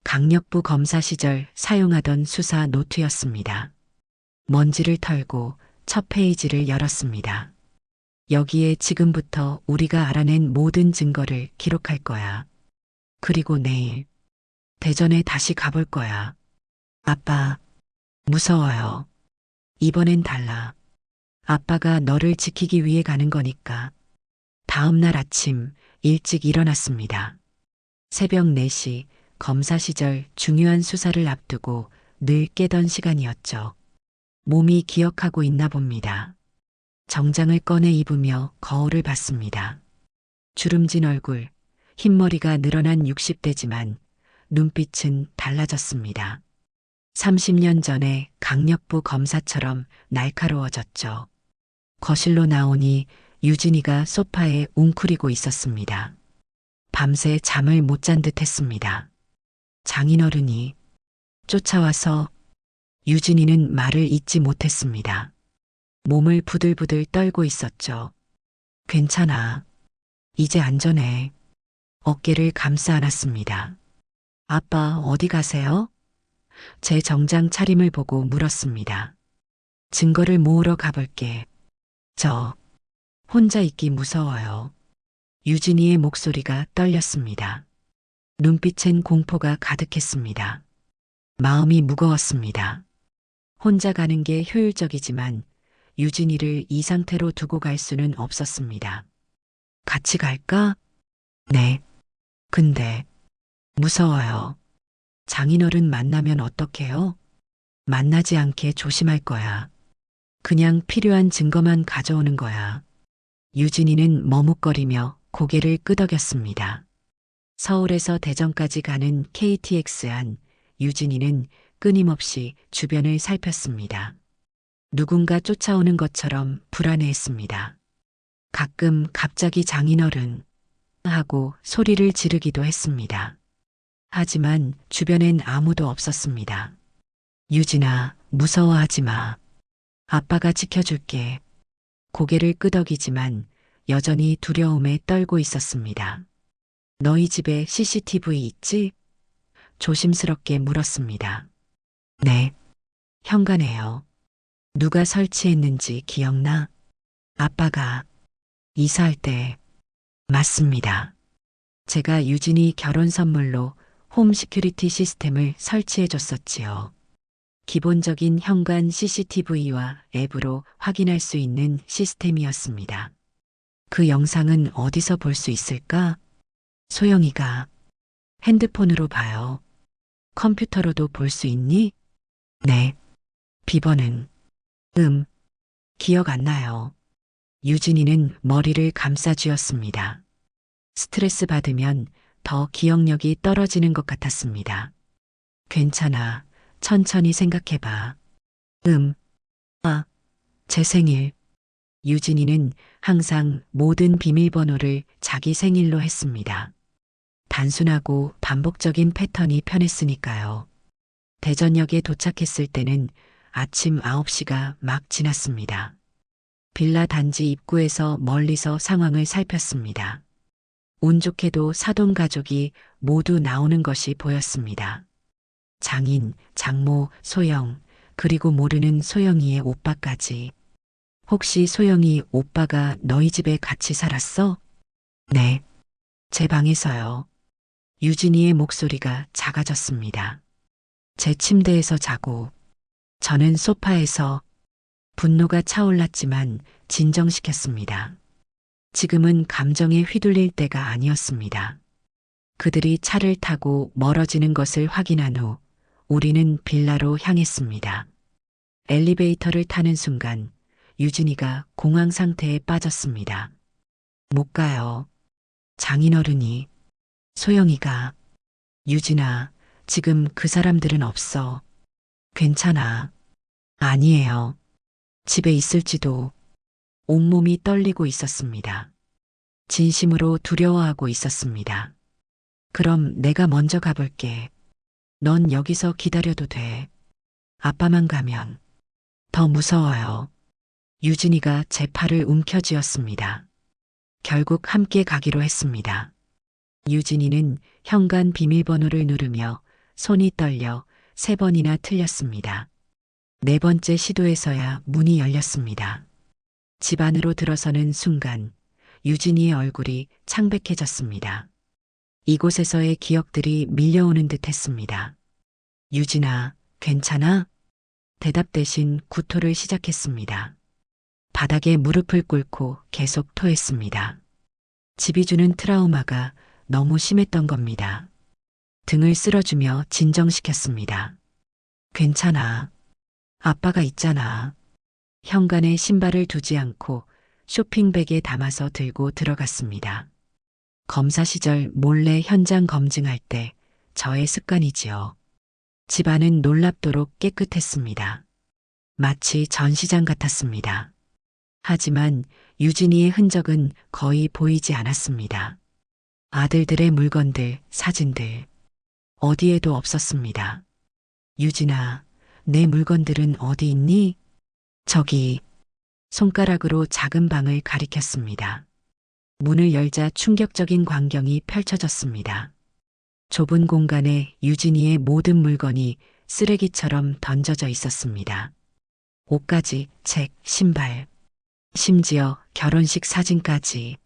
강력부 검사 시절 사용하던 수사 노트였습니다. 먼지를 털고 첫 페이지를 열었습니다. 여기에 지금부터 우리가 알아낸 모든 증거를 기록할 거야. 그리고 내일 대전에 다시 가볼 거야. 아빠, 무서워요. 이번엔 달라. 아빠가 너를 지키기 위해 가는 거니까. 다음 날 아침 일찍 일어났습니다. 새벽 4시 검사 시절 중요한 수사를 앞두고 늘 깨던 시간이었죠. 몸이 기억하고 있나 봅니다. 정장을 꺼내 입으며 거울을 봤습니다. 주름진 얼굴, 흰머리가 늘어난 60대지만 눈빛은 달라졌습니다. 30년 전에 강력부 검사처럼 날카로워졌죠. 거실로 나오니 유진이가 소파에 웅크리고 있었습니다. 밤새 잠을 못 잔 듯 했습니다. 장인어른이 쫓아와서 유진이는 말을 잇지 못했습니다. 몸을 부들부들 떨고 있었죠. 괜찮아. 이제 안전해. 어깨를 감싸 안았습니다. 아빠 어디 가세요? 제 정장 차림을 보고 물었습니다. 증거를 모으러 가볼게. 저 혼자 있기 무서워요. 유진이의 목소리가 떨렸습니다. 눈빛엔 공포가 가득했습니다. 마음이 무거웠습니다. 혼자 가는 게 효율적이지만 유진이를 이 상태로 두고 갈 수는 없었습니다. 같이 갈까? 네. 근데 무서워요. 장인어른 만나면 어떡해요? 만나지 않게 조심할 거야. 그냥 필요한 증거만 가져오는 거야. 유진이는 머뭇거리며 고개를 끄덕였습니다. 서울에서 대전까지 가는 KTX 안 유진이는 끊임없이 주변을 살폈습니다. 누군가 쫓아오는 것처럼 불안해했습니다. 가끔 갑자기 장인어른 하고 소리를 지르기도 했습니다. 하지만 주변엔 아무도 없었습니다. 유진아, 무서워하지 마. 아빠가 지켜줄게. 고개를 끄덕이지만 여전히 두려움에 떨고 있었습니다. 너희 집에 CCTV 있지? 조심스럽게 물었습니다. 네. 현관에요. 누가 설치했는지 기억나? 아빠가 이사할 때. 맞습니다. 제가 유진이 결혼 선물로 홈 시큐리티 시스템을 설치해 줬었지요. 기본적인 현관 CCTV와 앱으로 확인할 수 있는 시스템이었습니다. 그 영상은 어디서 볼 수 있을까? 소영이가 핸드폰으로 봐요. 컴퓨터로도 볼 수 있니? 네. 비번은? 기억 안 나요. 유진이는 머리를 감싸 쥐었습니다. 스트레스 받으면 더 기억력이 떨어지는 것 같았습니다. 괜찮아. 천천히 생각해봐. 제 생일. 유진이는 항상 모든 비밀번호를 자기 생일로 했습니다. 단순하고 반복적인 패턴이 편했으니까요. 대전역에 도착했을 때는 아침 9시가 막 지났습니다. 빌라 단지 입구에서 멀리서 상황을 살폈습니다. 운 좋게도 사돈 가족이 모두 나오는 것이 보였습니다. 장인, 장모, 소영, 그리고 모르는 소영이의 오빠까지. 혹시 소영이 오빠가 너희 집에 같이 살았어? 네. 제 방에서요. 유진이의 목소리가 작아졌습니다. 제 침대에서 자고, 저는 소파에서 분노가 차올랐지만 진정시켰습니다. 지금은 감정에 휘둘릴 때가 아니었습니다. 그들이 차를 타고 멀어지는 것을 확인한 후 우리는 빌라로 향했습니다. 엘리베이터를 타는 순간 유진이가 공황 상태에 빠졌습니다. 못 가요. 장인어른이. 소영이가. 유진아, 지금 그 사람들은 없어. 괜찮아. 아니에요. 집에 있을지도. 온몸이 떨리고 있었습니다. 진심으로 두려워하고 있었습니다. 그럼 내가 먼저 가볼게. 넌 여기서 기다려도 돼. 아빠만 가면 더 무서워요. 유진이가 제 팔을 움켜쥐었습니다. 결국 함께 가기로 했습니다. 유진이는 현관 비밀번호를 누르며 손이 떨려 3번이나 틀렸습니다. 4번째 시도에서야 문이 열렸습니다. 집 안으로 들어서는 순간 유진이의 얼굴이 창백해졌습니다. 이곳에서의 기억들이 밀려오는 듯 했습니다. 유진아, 괜찮아? 대답 대신 구토를 시작했습니다. 바닥에 무릎을 꿇고 계속 토했습니다. 집이 주는 트라우마가 너무 심했던 겁니다. 등을 쓸어주며 진정시켰습니다. 괜찮아. 아빠가 있잖아. 현관에 신발을 두지 않고 쇼핑백에 담아서 들고 들어갔습니다. 검사 시절 몰래 현장 검증할 때 저의 습관이지요. 집안은 놀랍도록 깨끗했습니다. 마치 전시장 같았습니다. 하지만 유진이의 흔적은 거의 보이지 않았습니다. 아들들의 물건들, 사진들, 어디에도 없었습니다. 유진아, 내 물건들은 어디 있니? 저기, 손가락으로 작은 방을 가리켰습니다. 문을 열자 충격적인 광경이 펼쳐졌습니다. 좁은 공간에 유진이의 모든 물건이 쓰레기처럼 던져져 있었습니다. 옷가지, 책, 신발, 심지어 결혼식 사진까지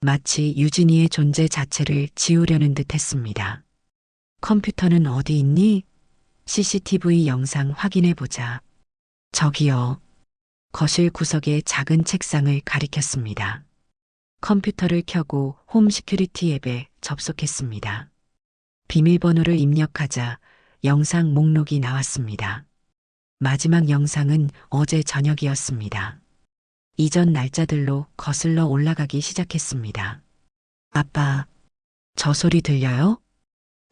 마치 유진이의 존재 자체를 지우려는 듯 했습니다. 컴퓨터는 어디 있니? CCTV 영상 확인해 보자. 저기요. 거실 구석의 작은 책상을 가리켰습니다. 컴퓨터를 켜고 홈 시큐리티 앱에 접속했습니다. 비밀번호를 입력하자 영상 목록이 나왔습니다. 마지막 영상은 어제 저녁이었습니다. 이전 날짜들로 거슬러 올라가기 시작했습니다. 아빠, 저 소리 들려요?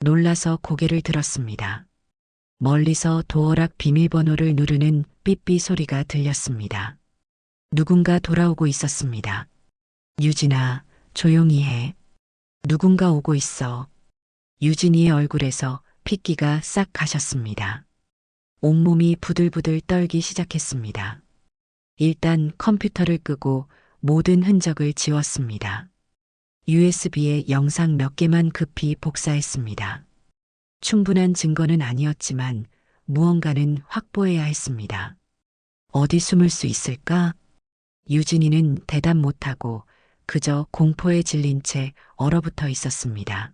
놀라서 고개를 들었습니다. 멀리서 도어락 비밀번호를 누르는 삐삐 소리가 들렸습니다. 누군가 돌아오고 있었습니다. 유진아, 조용히 해. 누군가 오고 있어. 유진이의 얼굴에서 핏기가 싹 가셨습니다. 온몸이 부들부들 떨기 시작했습니다. 일단 컴퓨터를 끄고 모든 흔적을 지웠습니다. USB에 영상 몇 개만 급히 복사했습니다. 충분한 증거는 아니었지만 무언가는 확보해야 했습니다. 어디 숨을 수 있을까? 유진이는 대답 못하고 그저 공포에 질린 채 얼어붙어 있었습니다.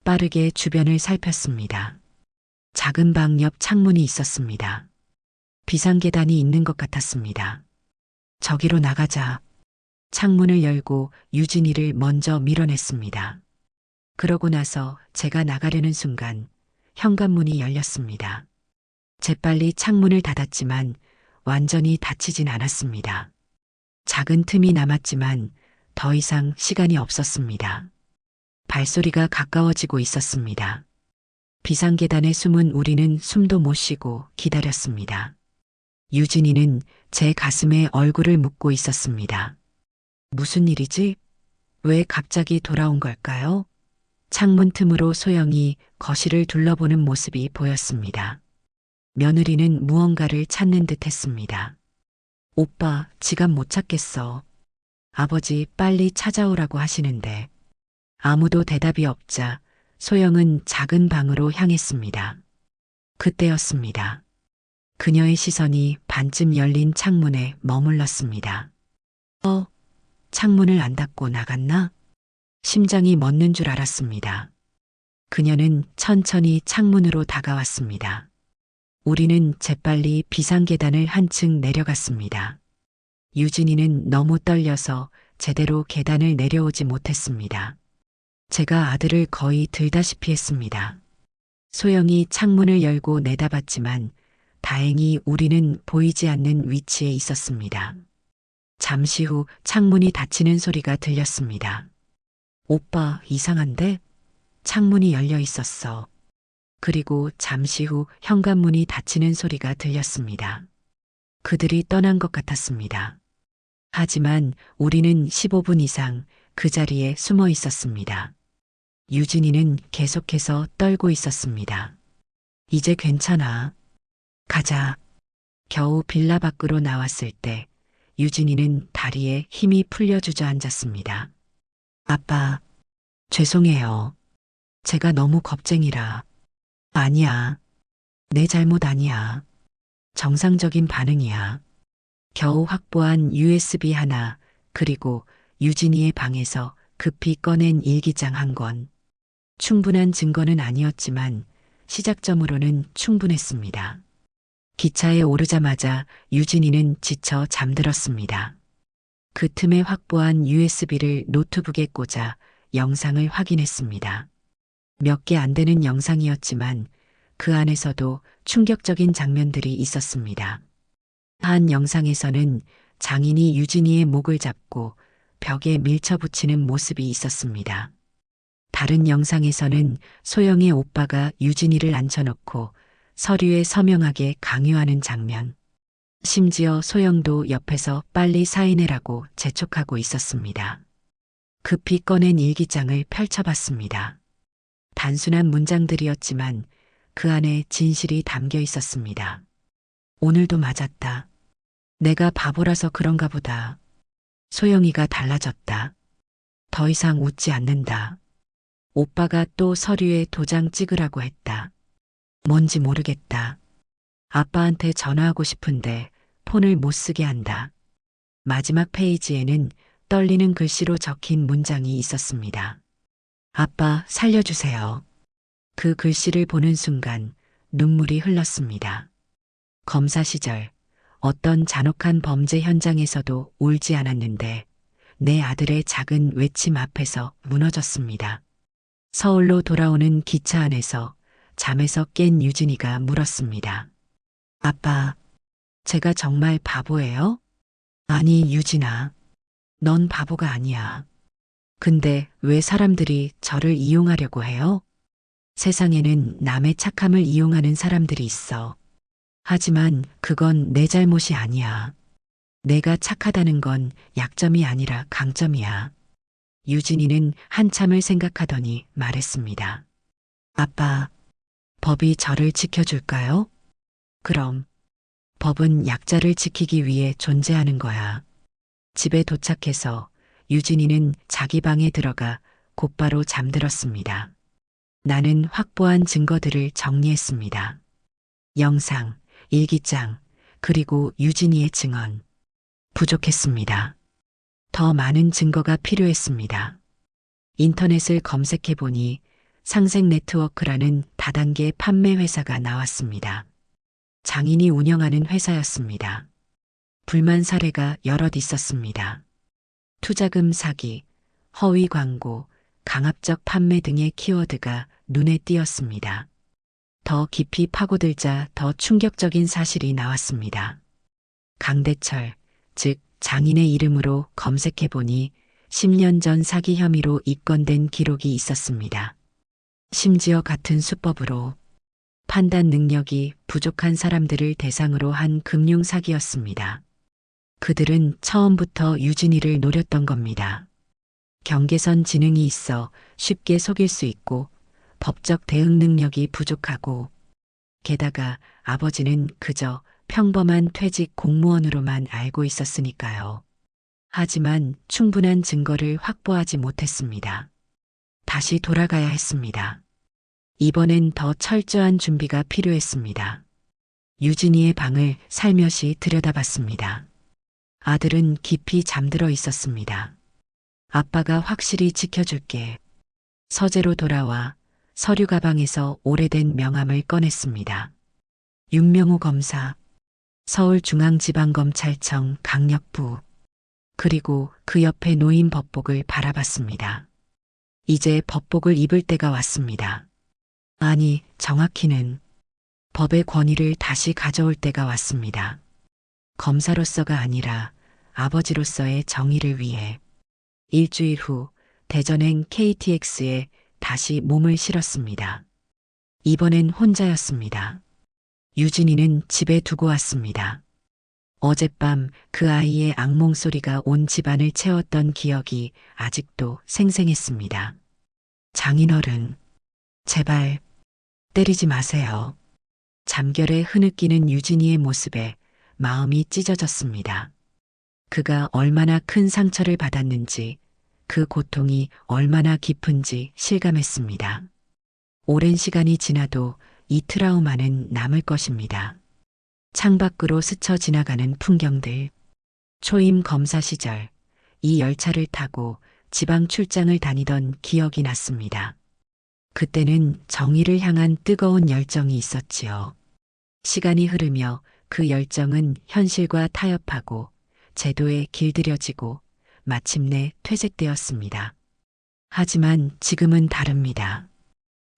빠르게 주변을 살폈습니다. 작은 방 옆 창문이 있었습니다. 비상계단이 있는 것 같았습니다. 저기로 나가자. 창문을 열고 유진이를 먼저 밀어냈습니다. 그러고 나서 제가 나가려는 순간 현관문이 열렸습니다. 재빨리 창문을 닫았지만 완전히 닫히진 않았습니다. 작은 틈이 남았지만 더 이상 시간이 없었습니다. 발소리가 가까워지고 있었습니다. 비상계단에 숨은 우리는 숨도 못 쉬고 기다렸습니다. 유진이는 제 가슴에 얼굴을 묻고 있었습니다. 무슨 일이지? 왜 갑자기 돌아온 걸까요? 창문 틈으로 소영이 거실을 둘러보는 모습이 보였습니다. 며느리는 무언가를 찾는 듯 했습니다. 오빠, 지갑 못 찾겠어. 아버지 빨리 찾아오라고 하시는데. 아무도 대답이 없자 소영은 작은 방으로 향했습니다. 그때였습니다. 그녀의 시선이 반쯤 열린 창문에 머물렀습니다. 창문을 안 닫고 나갔나? 심장이 멎는 줄 알았습니다. 그녀는 천천히 창문으로 다가왔습니다. 우리는 재빨리 비상계단을 한층 내려갔습니다. 유진이는 너무 떨려서 제대로 계단을 내려오지 못했습니다. 제가 아들을 거의 들다시피 했습니다. 소영이 창문을 열고 내다봤지만 다행히 우리는 보이지 않는 위치에 있었습니다. 잠시 후 창문이 닫히는 소리가 들렸습니다. 오빠, 이상한데? 창문이 열려 있었어. 그리고 잠시 후 현관문이 닫히는 소리가 들렸습니다. 그들이 떠난 것 같았습니다. 하지만 우리는 15분 이상 그 자리에 숨어 있었습니다. 유진이는 계속해서 떨고 있었습니다. 이제 괜찮아. 가자. 겨우 빌라 밖으로 나왔을 때 유진이는 다리에 힘이 풀려 주저앉았습니다. 아빠, 죄송해요. 제가 너무 겁쟁이라. 아니야. 내 잘못 아니야. 정상적인 반응이야. 겨우 확보한 USB 하나, 그리고 유진이의 방에서 급히 꺼낸 일기장 한 권. 충분한 증거는 아니었지만 시작점으로는 충분했습니다. 기차에 오르자마자 유진이는 지쳐 잠들었습니다. 그 틈에 확보한 USB를 노트북에 꽂아 영상을 확인했습니다. 몇 개 안 되는 영상이었지만 그 안에서도 충격적인 장면들이 있었습니다. 한 영상에서는 장인이 유진이의 목을 잡고 벽에 밀쳐붙이는 모습이 있었습니다. 다른 영상에서는 소영의 오빠가 유진이를 앉혀놓고 서류에 서명하게 강요하는 장면. 심지어 소영도 옆에서 빨리 사인해라고 재촉하고 있었습니다. 급히 꺼낸 일기장을 펼쳐봤습니다. 단순한 문장들이었지만 그 안에 진실이 담겨 있었습니다. 오늘도 맞았다. 내가 바보라서 그런가 보다. 소영이가 달라졌다. 더 이상 웃지 않는다. 오빠가 또 서류에 도장 찍으라고 했다. 뭔지 모르겠다. 아빠한테 전화하고 싶은데 폰을 못 쓰게 한다. 마지막 페이지에는 떨리는 글씨로 적힌 문장이 있었습니다. 아빠, 살려주세요. 그 글씨를 보는 순간 눈물이 흘렀습니다. 검사 시절 어떤 잔혹한 범죄 현장에서도 울지 않았는데 내 아들의 작은 외침 앞에서 무너졌습니다. 서울로 돌아오는 기차 안에서 잠에서 깬 유진이가 물었습니다. 아빠, 제가 정말 바보예요? 아니, 유진아. 넌 바보가 아니야. 근데 왜 사람들이 저를 이용하려고 해요? 세상에는 남의 착함을 이용하는 사람들이 있어. 하지만 그건 내 잘못이 아니야. 내가 착하다는 건 약점이 아니라 강점이야. 유진이는 한참을 생각하더니 말했습니다. 아빠, 법이 저를 지켜줄까요? 그럼. 법은 약자를 지키기 위해 존재하는 거야. 집에 도착해서 유진이는 자기 방에 들어가 곧바로 잠들었습니다. 나는 확보한 증거들을 정리했습니다. 영상, 일기장, 그리고 유진이의 증언. 부족했습니다. 더 많은 증거가 필요했습니다. 인터넷을 검색해보니 상생네트워크라는 다단계 판매 회사가 나왔습니다. 장인이 운영하는 회사였습니다. 불만 사례가 여럿 있었습니다. 투자금 사기, 허위 광고, 강압적 판매 등의 키워드가 눈에 띄었습니다. 더 깊이 파고들자 더 충격적인 사실이 나왔습니다. 강대철, 즉 장인의 이름으로 검색해보니 10년 전 사기 혐의로 입건된 기록이 있었습니다. 심지어 같은 수법으로 판단 능력이 부족한 사람들을 대상으로 한 금융 사기였습니다. 그들은 처음부터 유진이를 노렸던 겁니다. 경계선 지능이 있어 쉽게 속일 수 있고 법적 대응 능력이 부족하고 게다가 아버지는 그저 평범한 퇴직 공무원으로만 알고 있었으니까요. 하지만 충분한 증거를 확보하지 못했습니다. 다시 돌아가야 했습니다. 이번엔 더 철저한 준비가 필요했습니다. 유진이의 방을 살며시 들여다봤습니다. 아들은 깊이 잠들어 있었습니다. 아빠가 확실히 지켜줄게. 서재로 돌아와 서류 가방에서 오래된 명함을 꺼냈습니다. 윤명호 검사, 서울중앙지방검찰청 강력부, 그리고 그 옆에 놓인 법복을 바라봤습니다. 이제 법복을 입을 때가 왔습니다. 아니, 정확히는 법의 권위를 다시 가져올 때가 왔습니다. 검사로서가 아니라 아버지로서의 정의를 위해. 일주일 후 대전행 KTX에 다시 몸을 실었습니다. 이번엔 혼자였습니다. 유진이는 집에 두고 왔습니다. 어젯밤 그 아이의 악몽 소리가 온 집안을 채웠던 기억이 아직도 생생했습니다. 장인어른, 제발 때리지 마세요. 잠결에 흐느끼는 유진이의 모습에 마음이 찢어졌습니다. 그가 얼마나 큰 상처를 받았는지, 그 고통이 얼마나 깊은지 실감했습니다. 오랜 시간이 지나도 이 트라우마는 남을 것입니다. 창밖으로 스쳐 지나가는 풍경들. 초임 검사 시절 이 열차를 타고 지방 출장을 다니던 기억이 났습니다. 그때는 정의를 향한 뜨거운 열정이 있었지요. 시간이 흐르며 그 열정은 현실과 타협하고 제도에 길들여지고 마침내 퇴색되었습니다. 하지만 지금은 다릅니다.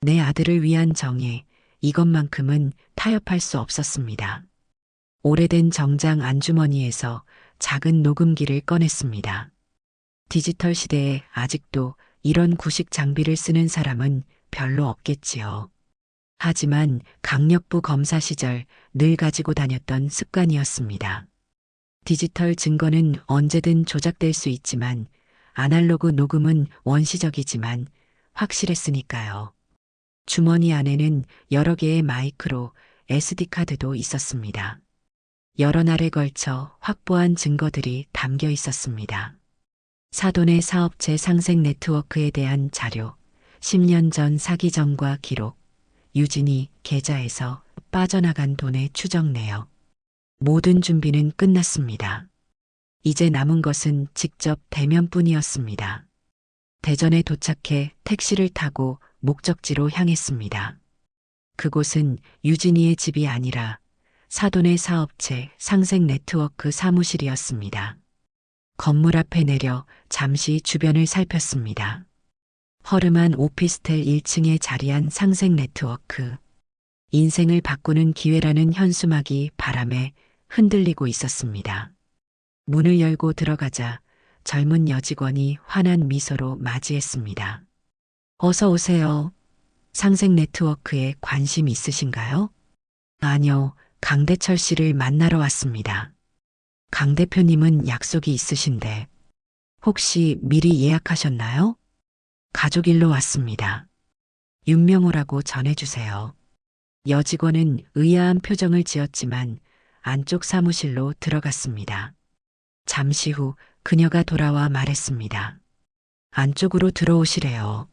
내 아들을 위한 정의, 이것만큼은 타협할 수 없었습니다. 오래된 정장 안주머니에서 작은 녹음기를 꺼냈습니다. 디지털 시대에 아직도 이런 구식 장비를 쓰는 사람은 별로 없겠지요. 하지만 강력부 검사 시절 늘 가지고 다녔던 습관이었습니다. 디지털 증거는 언제든 조작될 수 있지만 아날로그 녹음은 원시적이지만 확실했으니까요. 주머니 안에는 여러 개의 마이크로 SD카드도 있었습니다. 여러 날에 걸쳐 확보한 증거들이 담겨 있었습니다. 사돈의 사업체 상생 네트워크에 대한 자료, 10년 전 사기 전과 기록, 유진이 계좌에서 빠져나간 돈의 추적 내역. 모든 준비는 끝났습니다. 이제 남은 것은 직접 대면뿐이었습니다. 대전에 도착해 택시를 타고 목적지로 향했습니다. 그곳은 유진이의 집이 아니라 사돈의 사업체 상생 네트워크 사무실이었습니다. 건물 앞에 내려 잠시 주변을 살폈습니다. 허름한 오피스텔 1층에 자리한 상생 네트워크. 인생을 바꾸는 기회라는 현수막이 바람에 흔들리고 있었습니다. 문을 열고 들어가자 젊은 여직원이 환한 미소로 맞이했습니다. 어서 오세요. 상생 네트워크에 관심 있으신가요? 아니요, 강대철 씨를 만나러 왔습니다. 강 대표님은 약속이 있으신데 혹시 미리 예약하셨나요? 가족 일로 왔습니다. 윤명호라고 전해주세요. 여직원은 의아한 표정을 지었지만 안쪽 사무실로 들어갔습니다. 잠시 후 그녀가 돌아와 말했습니다. 안쪽으로 들어오시래요.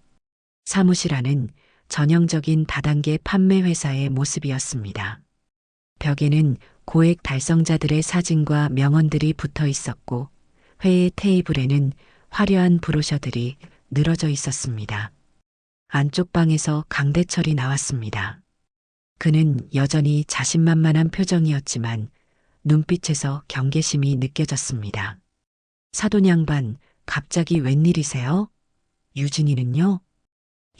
사무실 안은 전형적인 다단계 판매 회사의 모습이었습니다. 벽에는 고액 달성자들의 사진과 명언들이 붙어 있었고 회의 테이블에는 화려한 브로셔들이 늘어져 있었습니다. 안쪽 방에서 강대철이 나왔습니다. 그는 여전히 자신만만한 표정이었지만 눈빛에서 경계심이 느껴졌습니다. 사돈 양반, 갑자기 웬일이세요? 유진이는요?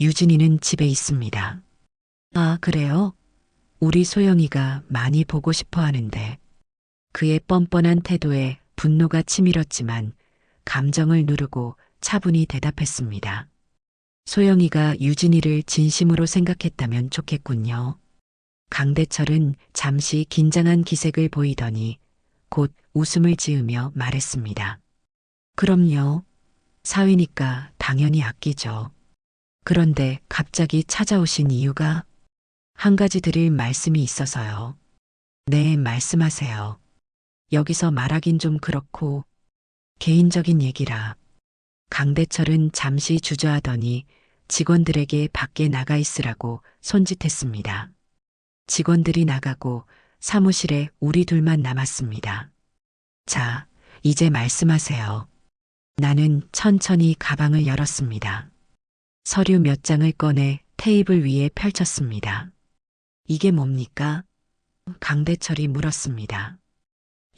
유진이는 집에 있습니다. 아, 그래요? 우리 소영이가 많이 보고 싶어 하는데. 그의 뻔뻔한 태도에 분노가 치밀었지만 감정을 누르고 차분히 대답했습니다. 소영이가 유진이를 진심으로 생각했다면 좋겠군요. 강대철은 잠시 긴장한 기색을 보이더니 곧 웃음을 지으며 말했습니다. 그럼요. 사위니까 당연히 아끼죠. 그런데 갑자기 찾아오신 이유가 한 가지 드릴 말씀이 있어서요. 네, 말씀하세요. 여기서 말하긴 좀 그렇고 개인적인 얘기라. 강대철은 잠시 주저하더니 직원들에게 밖에 나가 있으라고 손짓했습니다. 직원들이 나가고 사무실에 우리 둘만 남았습니다. 자, 이제 말씀하세요. 나는 천천히 가방을 열었습니다. 서류 몇 장을 꺼내 테이블 위에 펼쳤습니다. 이게 뭡니까? 강대철이 물었습니다.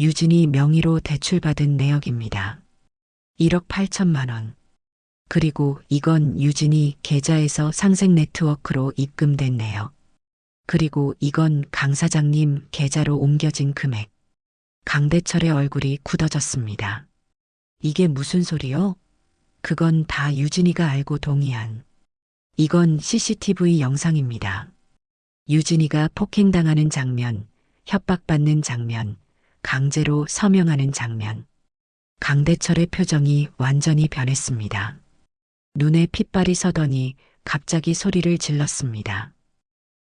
유진이 명의로 대출받은 내역입니다. 1억 8천만 원. 그리고 이건 유진이 계좌에서 상생 네트워크로 입금된 내역. 그리고 이건 강 사장님 계좌로 옮겨진 금액. 강대철의 얼굴이 굳어졌습니다. 이게 무슨 소리요? 그건 다 유진이가 알고 동의한. 이건 CCTV 영상입니다. 유진이가 폭행당하는 장면, 협박받는 장면, 강제로 서명하는 장면. 강대철의 표정이 완전히 변했습니다. 눈에 핏발이 서더니 갑자기 소리를 질렀습니다.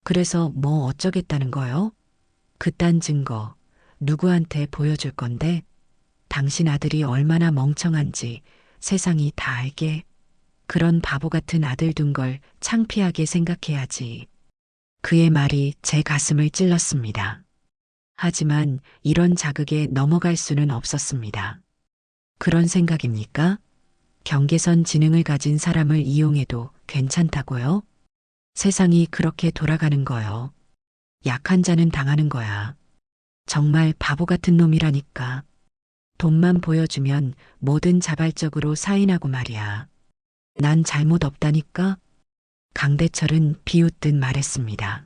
그래서 뭐 어쩌겠다는 거요? 그딴 증거 누구한테 보여줄 건데? 당신 아들이 얼마나 멍청한지 세상이 다 알게. 그런 바보 같은 아들 둔 걸 창피하게 생각해야지. 그의 말이 제 가슴을 찔렀습니다. 하지만 이런 자극에 넘어갈 수는 없었습니다. 그런 생각입니까? 경계선 지능을 가진 사람을 이용해도 괜찮다고요? 세상이 그렇게 돌아가는 거요. 약한 자는 당하는 거야. 정말 바보 같은 놈이라니까. 돈만 보여주면 뭐든 자발적으로 사인하고 말이야. 난 잘못 없다니까? 강대철은 비웃듯 말했습니다.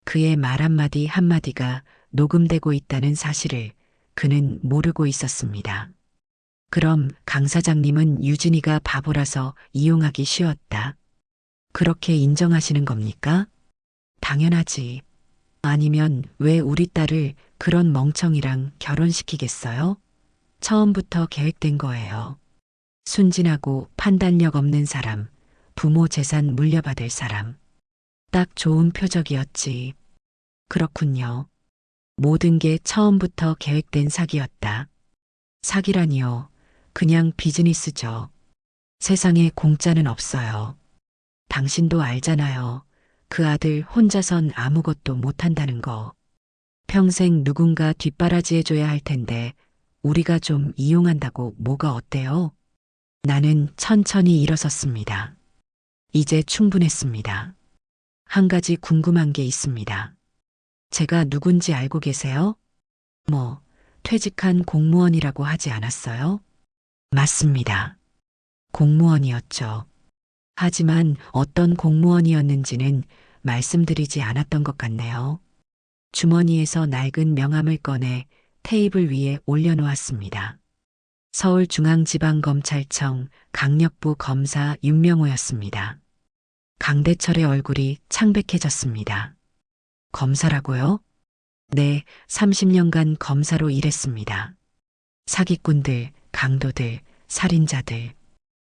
그의 말 한마디 한마디가 녹음되고 있다는 사실을 그는 모르고 있었습니다. 그럼 강 사장님은 유진이가 바보라서 이용하기 쉬웠다. 그렇게 인정하시는 겁니까? 당연하지. 아니면 왜 우리 딸을 그런 멍청이랑 결혼시키겠어요? 처음부터 계획된 거예요. 순진하고 판단력 없는 사람, 부모 재산 물려받을 사람. 딱 좋은 표적이었지. 그렇군요. 모든 게 처음부터 계획된 사기였다. 사기라니요. 그냥 비즈니스죠. 세상에 공짜는 없어요. 당신도 알잖아요. 그 아들 혼자선 아무것도 못한다는 거. 평생 누군가 뒷바라지해줘야 할 텐데 우리가 좀 이용한다고 뭐가 어때요? 나는 천천히 일어섰습니다. 이제 충분했습니다. 한 가지 궁금한 게 있습니다. 제가 누군지 알고 계세요? 뭐, 퇴직한 공무원이라고 하지 않았어요? 맞습니다. 공무원이었죠. 하지만 어떤 공무원이었는지는 말씀드리지 않았던 것 같네요. 주머니에서 낡은 명함을 꺼내 테이블 위에 올려놓았습니다. 서울중앙지방검찰청 강력부 검사 윤명호였습니다. 강대철의 얼굴이 창백해졌습니다. 검사라고요? 네, 30년간 검사로 일했습니다. 사기꾼들, 강도들, 살인자들,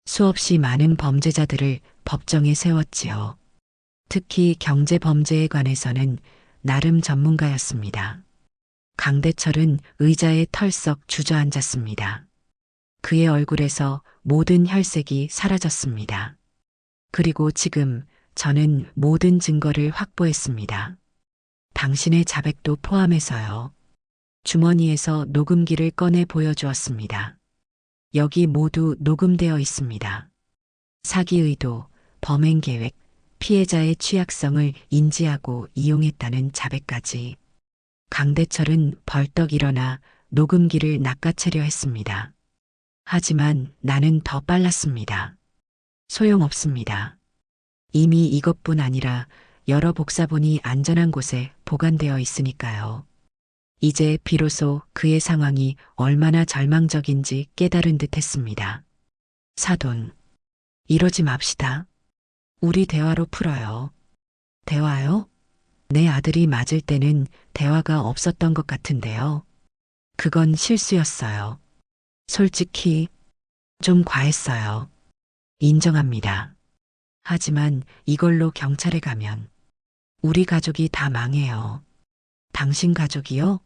수없이 많은 범죄자들을 법정에 세웠지요. 특히 경제 범죄에 관해서는 나름 전문가였습니다. 강대철은 의자에 털썩 주저앉았습니다. 그의 얼굴에서 모든 혈색이 사라졌습니다. 그리고 지금 저는 모든 증거를 확보했습니다. 당신의 자백도 포함해서요. 주머니에서 녹음기를 꺼내 보여주었습니다. 여기 모두 녹음되어 있습니다. 사기 의도, 범행 계획, 피해자의 취약성을 인지하고 이용했다는 자백까지. 강대철은 벌떡 일어나 녹음기를 낚아채려 했습니다. 하지만 나는 더 빨랐습니다. 소용없습니다. 이미 이것뿐 아니라 여러 복사본이 안전한 곳에 보관되어 있으니까요. 이제 비로소 그의 상황이 얼마나 절망적인지 깨달은 듯 했습니다. 사돈, 이러지 맙시다. 우리 대화로 풀어요. 대화요? 내 아들이 맞을 때는 대화가 없었던 것 같은데요. 그건 실수였어요. 솔직히 좀 과했어요. 인정합니다. 하지만 이걸로 경찰에 가면 우리 가족이 다 망해요. 당신 가족이요?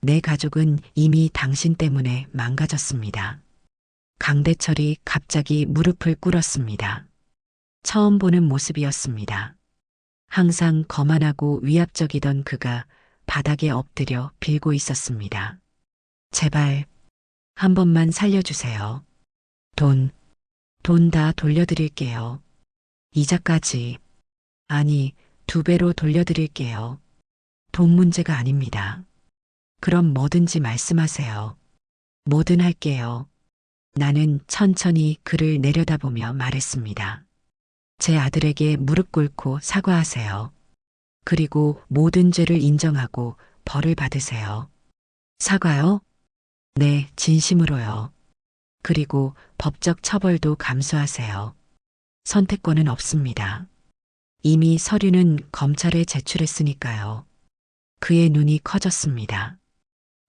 내 가족은 이미 당신 때문에 망가졌습니다. 강대철이 갑자기 무릎을 꿇었습니다. 처음 보는 모습이었습니다. 항상 거만하고 위압적이던 그가 바닥에 엎드려 빌고 있었습니다. 제발 한 번만 살려주세요. 돈 다 돌려드릴게요. 이자까지. 아니, 2배로 돌려드릴게요. 돈 문제가 아닙니다. 그럼 뭐든지 말씀하세요. 뭐든 할게요. 나는 천천히 그를 내려다보며 말했습니다. 제 아들에게 무릎 꿇고 사과하세요. 그리고 모든 죄를 인정하고 벌을 받으세요. 사과요? 네, 진심으로요. 그리고 법적 처벌도 감수하세요. 선택권은 없습니다. 이미 서류는 검찰에 제출했으니까요. 그의 눈이 커졌습니다.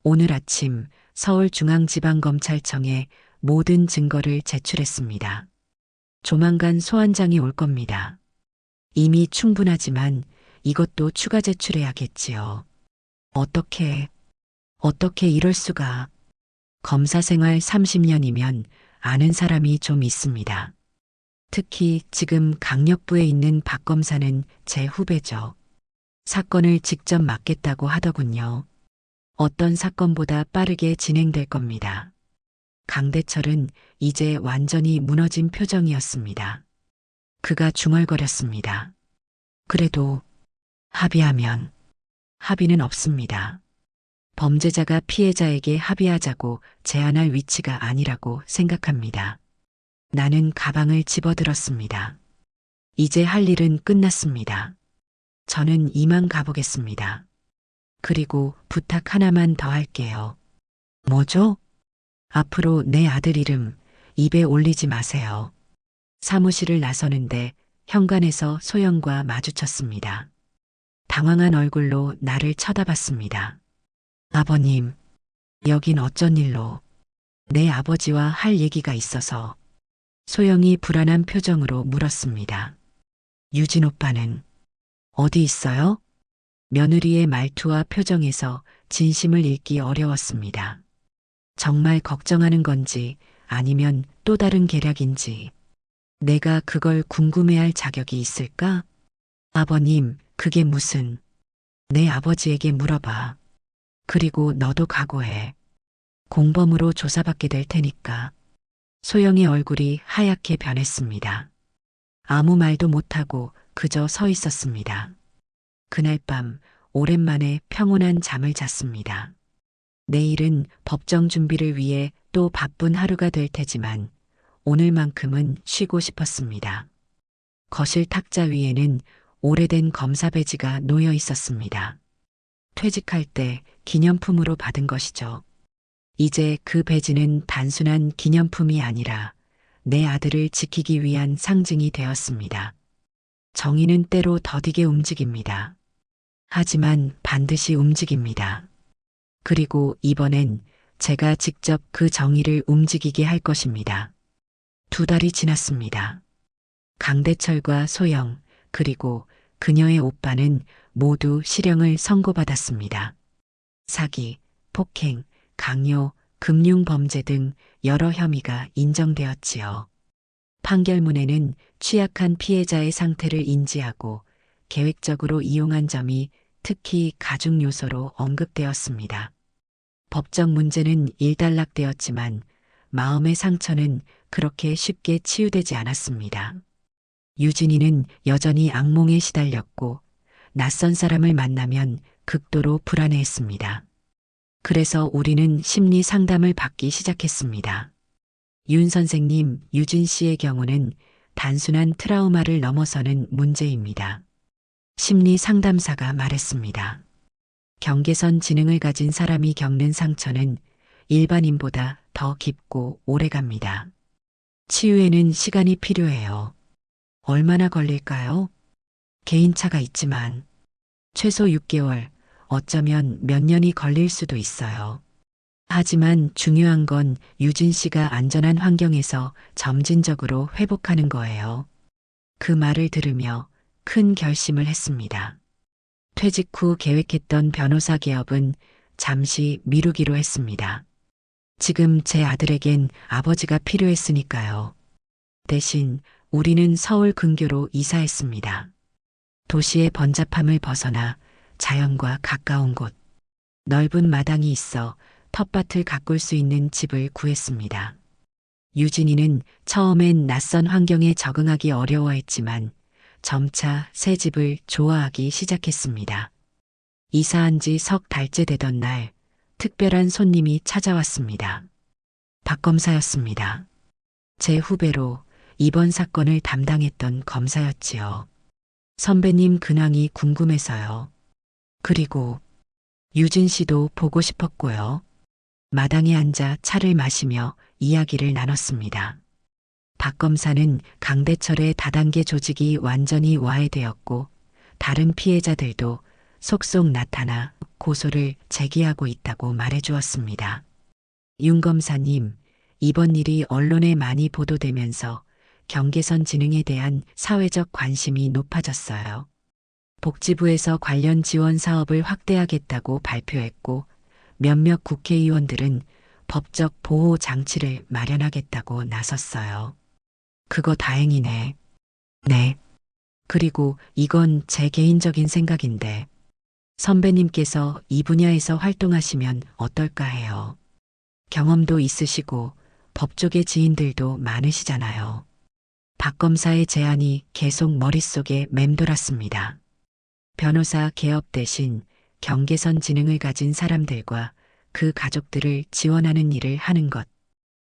오늘 아침 서울중앙지방검찰청에 모든 증거를 제출했습니다. 조만간 소환장이 올 겁니다. 이미 충분하지만 이것도 추가 제출해야겠지요. 어떻게 이럴 수가. 검사 생활 30년이면 아는 사람이 좀 있습니다. 특히 지금 강력부에 있는 박 검사는 제 후배죠. 사건을 직접 맡겠다고 하더군요. 어떤 사건보다 빠르게 진행될 겁니다. 강대철은 이제 완전히 무너진 표정이었습니다. 그가 중얼거렸습니다. 그래도 합의하면 합의는 없습니다. 범죄자가 피해자에게 합의하자고 제안할 위치가 아니라고 생각합니다. 나는 가방을 집어들었습니다. 이제 할 일은 끝났습니다. 저는 이만 가보겠습니다. 그리고 부탁 하나만 더 할게요. 뭐죠? 앞으로 내 아들 이름 입에 올리지 마세요. 사무실을 나서는데 현관에서 소영과 마주쳤습니다. 당황한 얼굴로 나를 쳐다봤습니다. 아버님, 여긴 어쩐 일로? 내 아버지와 할 얘기가 있어서. 소영이 불안한 표정으로 물었습니다. 유진 오빠는 어디 있어요? 며느리의 말투와 표정에서 진심을 읽기 어려웠습니다. 정말 걱정하는 건지 아니면 또 다른 계략인지. 내가 그걸 궁금해할 자격이 있을까? 아버님, 그게 무슨... 내 아버지에게 물어봐. 그리고 너도 각오해. 공범으로 조사받게 될 테니까. 소영의 얼굴이 하얗게 변했습니다. 아무 말도 못하고 그저 서 있었습니다. 그날 밤 오랜만에 평온한 잠을 잤습니다. 내일은 법정 준비를 위해 또 바쁜 하루가 될 테지만 오늘만큼은 쉬고 싶었습니다. 거실 탁자 위에는 오래된 검사 배지가 놓여 있었습니다. 퇴직할 때 기념품으로 받은 것이죠. 이제 그 배지는 단순한 기념품이 아니라 내 아들을 지키기 위한 상징이 되었습니다. 정의는 때로 더디게 움직입니다. 하지만 반드시 움직입니다. 그리고 이번엔 제가 직접 그 정의를 움직이게 할 것입니다. 2달이 지났습니다. 강대철과 소영, 그리고 그녀의 오빠는 모두 실형을 선고받았습니다. 사기, 폭행, 강요, 금융범죄 등 여러 혐의가 인정되었지요. 판결문에는 취약한 피해자의 상태를 인지하고 계획적으로 이용한 점이 특히 가중 요소로 언급되었습니다. 법적 문제는 일단락되었지만 마음의 상처는 그렇게 쉽게 치유되지 않았습니다. 유진이는 여전히 악몽에 시달렸고 낯선 사람을 만나면 극도로 불안해했습니다. 그래서 우리는 심리 상담을 받기 시작했습니다. 윤 선생님, 유진 씨의 경우는 단순한 트라우마를 넘어서는 문제입니다. 심리 상담사가 말했습니다. 경계선 지능을 가진 사람이 겪는 상처는 일반인보다 더 깊고 오래갑니다. 치유에는 시간이 필요해요. 얼마나 걸릴까요? 개인차가 있지만 최소 6개월, 어쩌면 몇 년이 걸릴 수도 있어요. 하지만 중요한 건 유진 씨가 안전한 환경에서 점진적으로 회복하는 거예요. 그 말을 들으며 큰 결심을 했습니다. 퇴직 후 계획했던 변호사 개업은 잠시 미루기로 했습니다. 지금 제 아들에겐 아버지가 필요했으니까요. 대신 우리는 서울 근교로 이사했습니다. 도시의 번잡함을 벗어나 자연과 가까운 곳, 넓은 마당이 있어 텃밭을 가꿀 수 있는 집을 구했습니다. 유진이는 처음엔 낯선 환경에 적응하기 어려워했지만 점차 새 집을 좋아하기 시작했습니다. 이사한 지 석 달째 되던 날, 특별한 손님이 찾아왔습니다. 박 검사였습니다. 제 후배로 이번 사건을 담당했던 검사였지요. 선배님 근황이 궁금해서요. 그리고 유진 씨도 보고 싶었고요. 마당에 앉아 차를 마시며 이야기를 나눴습니다. 박 검사는 강대철의 다단계 조직이 완전히 와해되었고 다른 피해자들도 속속 나타나 고소를 제기하고 있다고 말해주었습니다. 윤 검사님, 이번 일이 언론에 많이 보도되면서 경계선 지능에 대한 사회적 관심이 높아졌어요. 복지부에서 관련 지원 사업을 확대하겠다고 발표했고 몇몇 국회의원들은 법적 보호 장치를 마련하겠다고 나섰어요. 그거 다행이네. 네. 그리고 이건 제 개인적인 생각인데 선배님께서 이 분야에서 활동하시면 어떨까 해요. 경험도 있으시고 법조계 지인들도 많으시잖아요. 박 검사의 제안이 계속 머릿속에 맴돌았습니다. 변호사 개업 대신 경계선 지능을 가진 사람들과 그 가족들을 지원하는 일을 하는 것.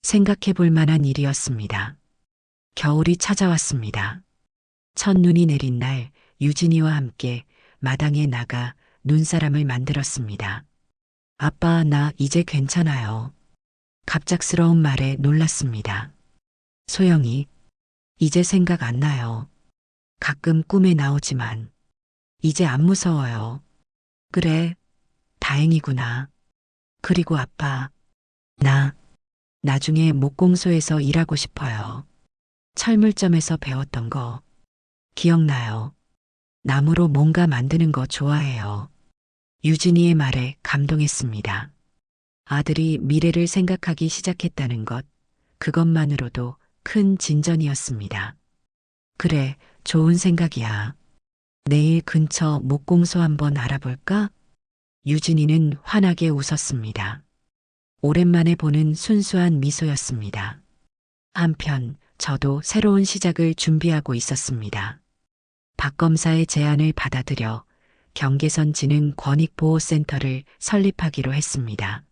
생각해 볼 만한 일이었습니다. 겨울이 찾아왔습니다. 첫눈이 내린 날 유진이와 함께 마당에 나가 눈사람을 만들었습니다. 아빠, 나 이제 괜찮아요. 갑작스러운 말에 놀랐습니다. 소영이, 이제 생각 안 나요. 가끔 꿈에 나오지만, 이제 안 무서워요. 그래, 다행이구나. 그리고 아빠, 나, 나중에 목공소에서 일하고 싶어요. 철물점에서 배웠던 거, 기억나요? 나무로 뭔가 만드는 거 좋아해요. 유진이의 말에 감동했습니다. 아들이 미래를 생각하기 시작했다는 것, 그것만으로도 큰 진전이었습니다. 그래, 좋은 생각이야. 내일 근처 목공소 한번 알아볼까? 유진이는 환하게 웃었습니다. 오랜만에 보는 순수한 미소였습니다. 한편 저도 새로운 시작을 준비하고 있었습니다. 박 검사의 제안을 받아들여 경계선 지능 권익보호센터를 설립하기로 했습니다.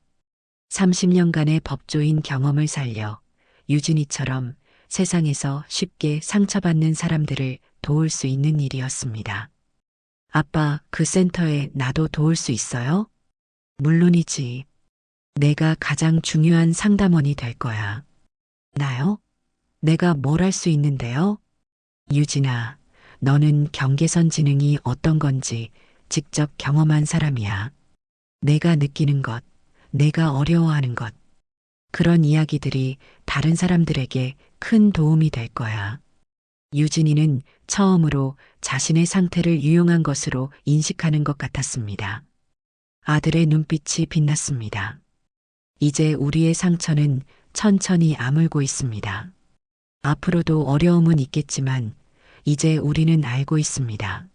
30년간의 법조인 경험을 살려 유진이처럼 세상에서 쉽게 상처받는 사람들을 도울 수 있는 일이었습니다. 아빠, 그 센터에 나도 도울 수 있어요? 물론이지. 내가 가장 중요한 상담원이 될 거야. 나요? 내가 뭘 할 수 있는데요? 유진아, 너는 경계선 지능이 어떤 건지 직접 경험한 사람이야. 내가 느끼는 것, 내가 어려워하는 것, 그런 이야기들이 다른 사람들에게 큰 도움이 될 거야. 유진이는 처음으로 자신의 상태를 유용한 것으로 인식하는 것 같았습니다. 아들의 눈빛이 빛났습니다. 이제 우리의 상처는 천천히 아물고 있습니다. 앞으로도 어려움은 있겠지만 이제 우리는 알고 있습니다.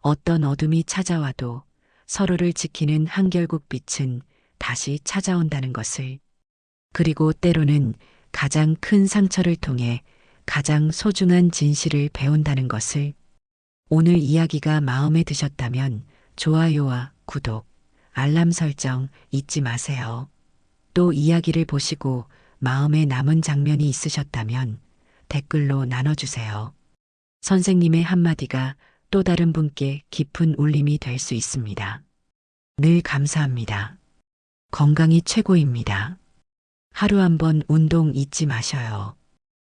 어떤 어둠이 찾아와도 서로를 지키는 한결국 빛은 다시 찾아온다는 것을, 그리고 때로는 가장 큰 상처를 통해 가장 소중한 진실을 배운다는 것을. 오늘 이야기가 마음에 드셨다면 좋아요와 구독, 알람 설정 잊지 마세요. 또 이야기를 보시고 마음에 남은 장면이 있으셨다면 댓글로 나눠주세요. 선생님의 한마디가 또 다른 분께 깊은 울림이 될 수 있습니다. 늘 감사합니다. 건강이 최고입니다. 하루 한번 운동 잊지 마셔요.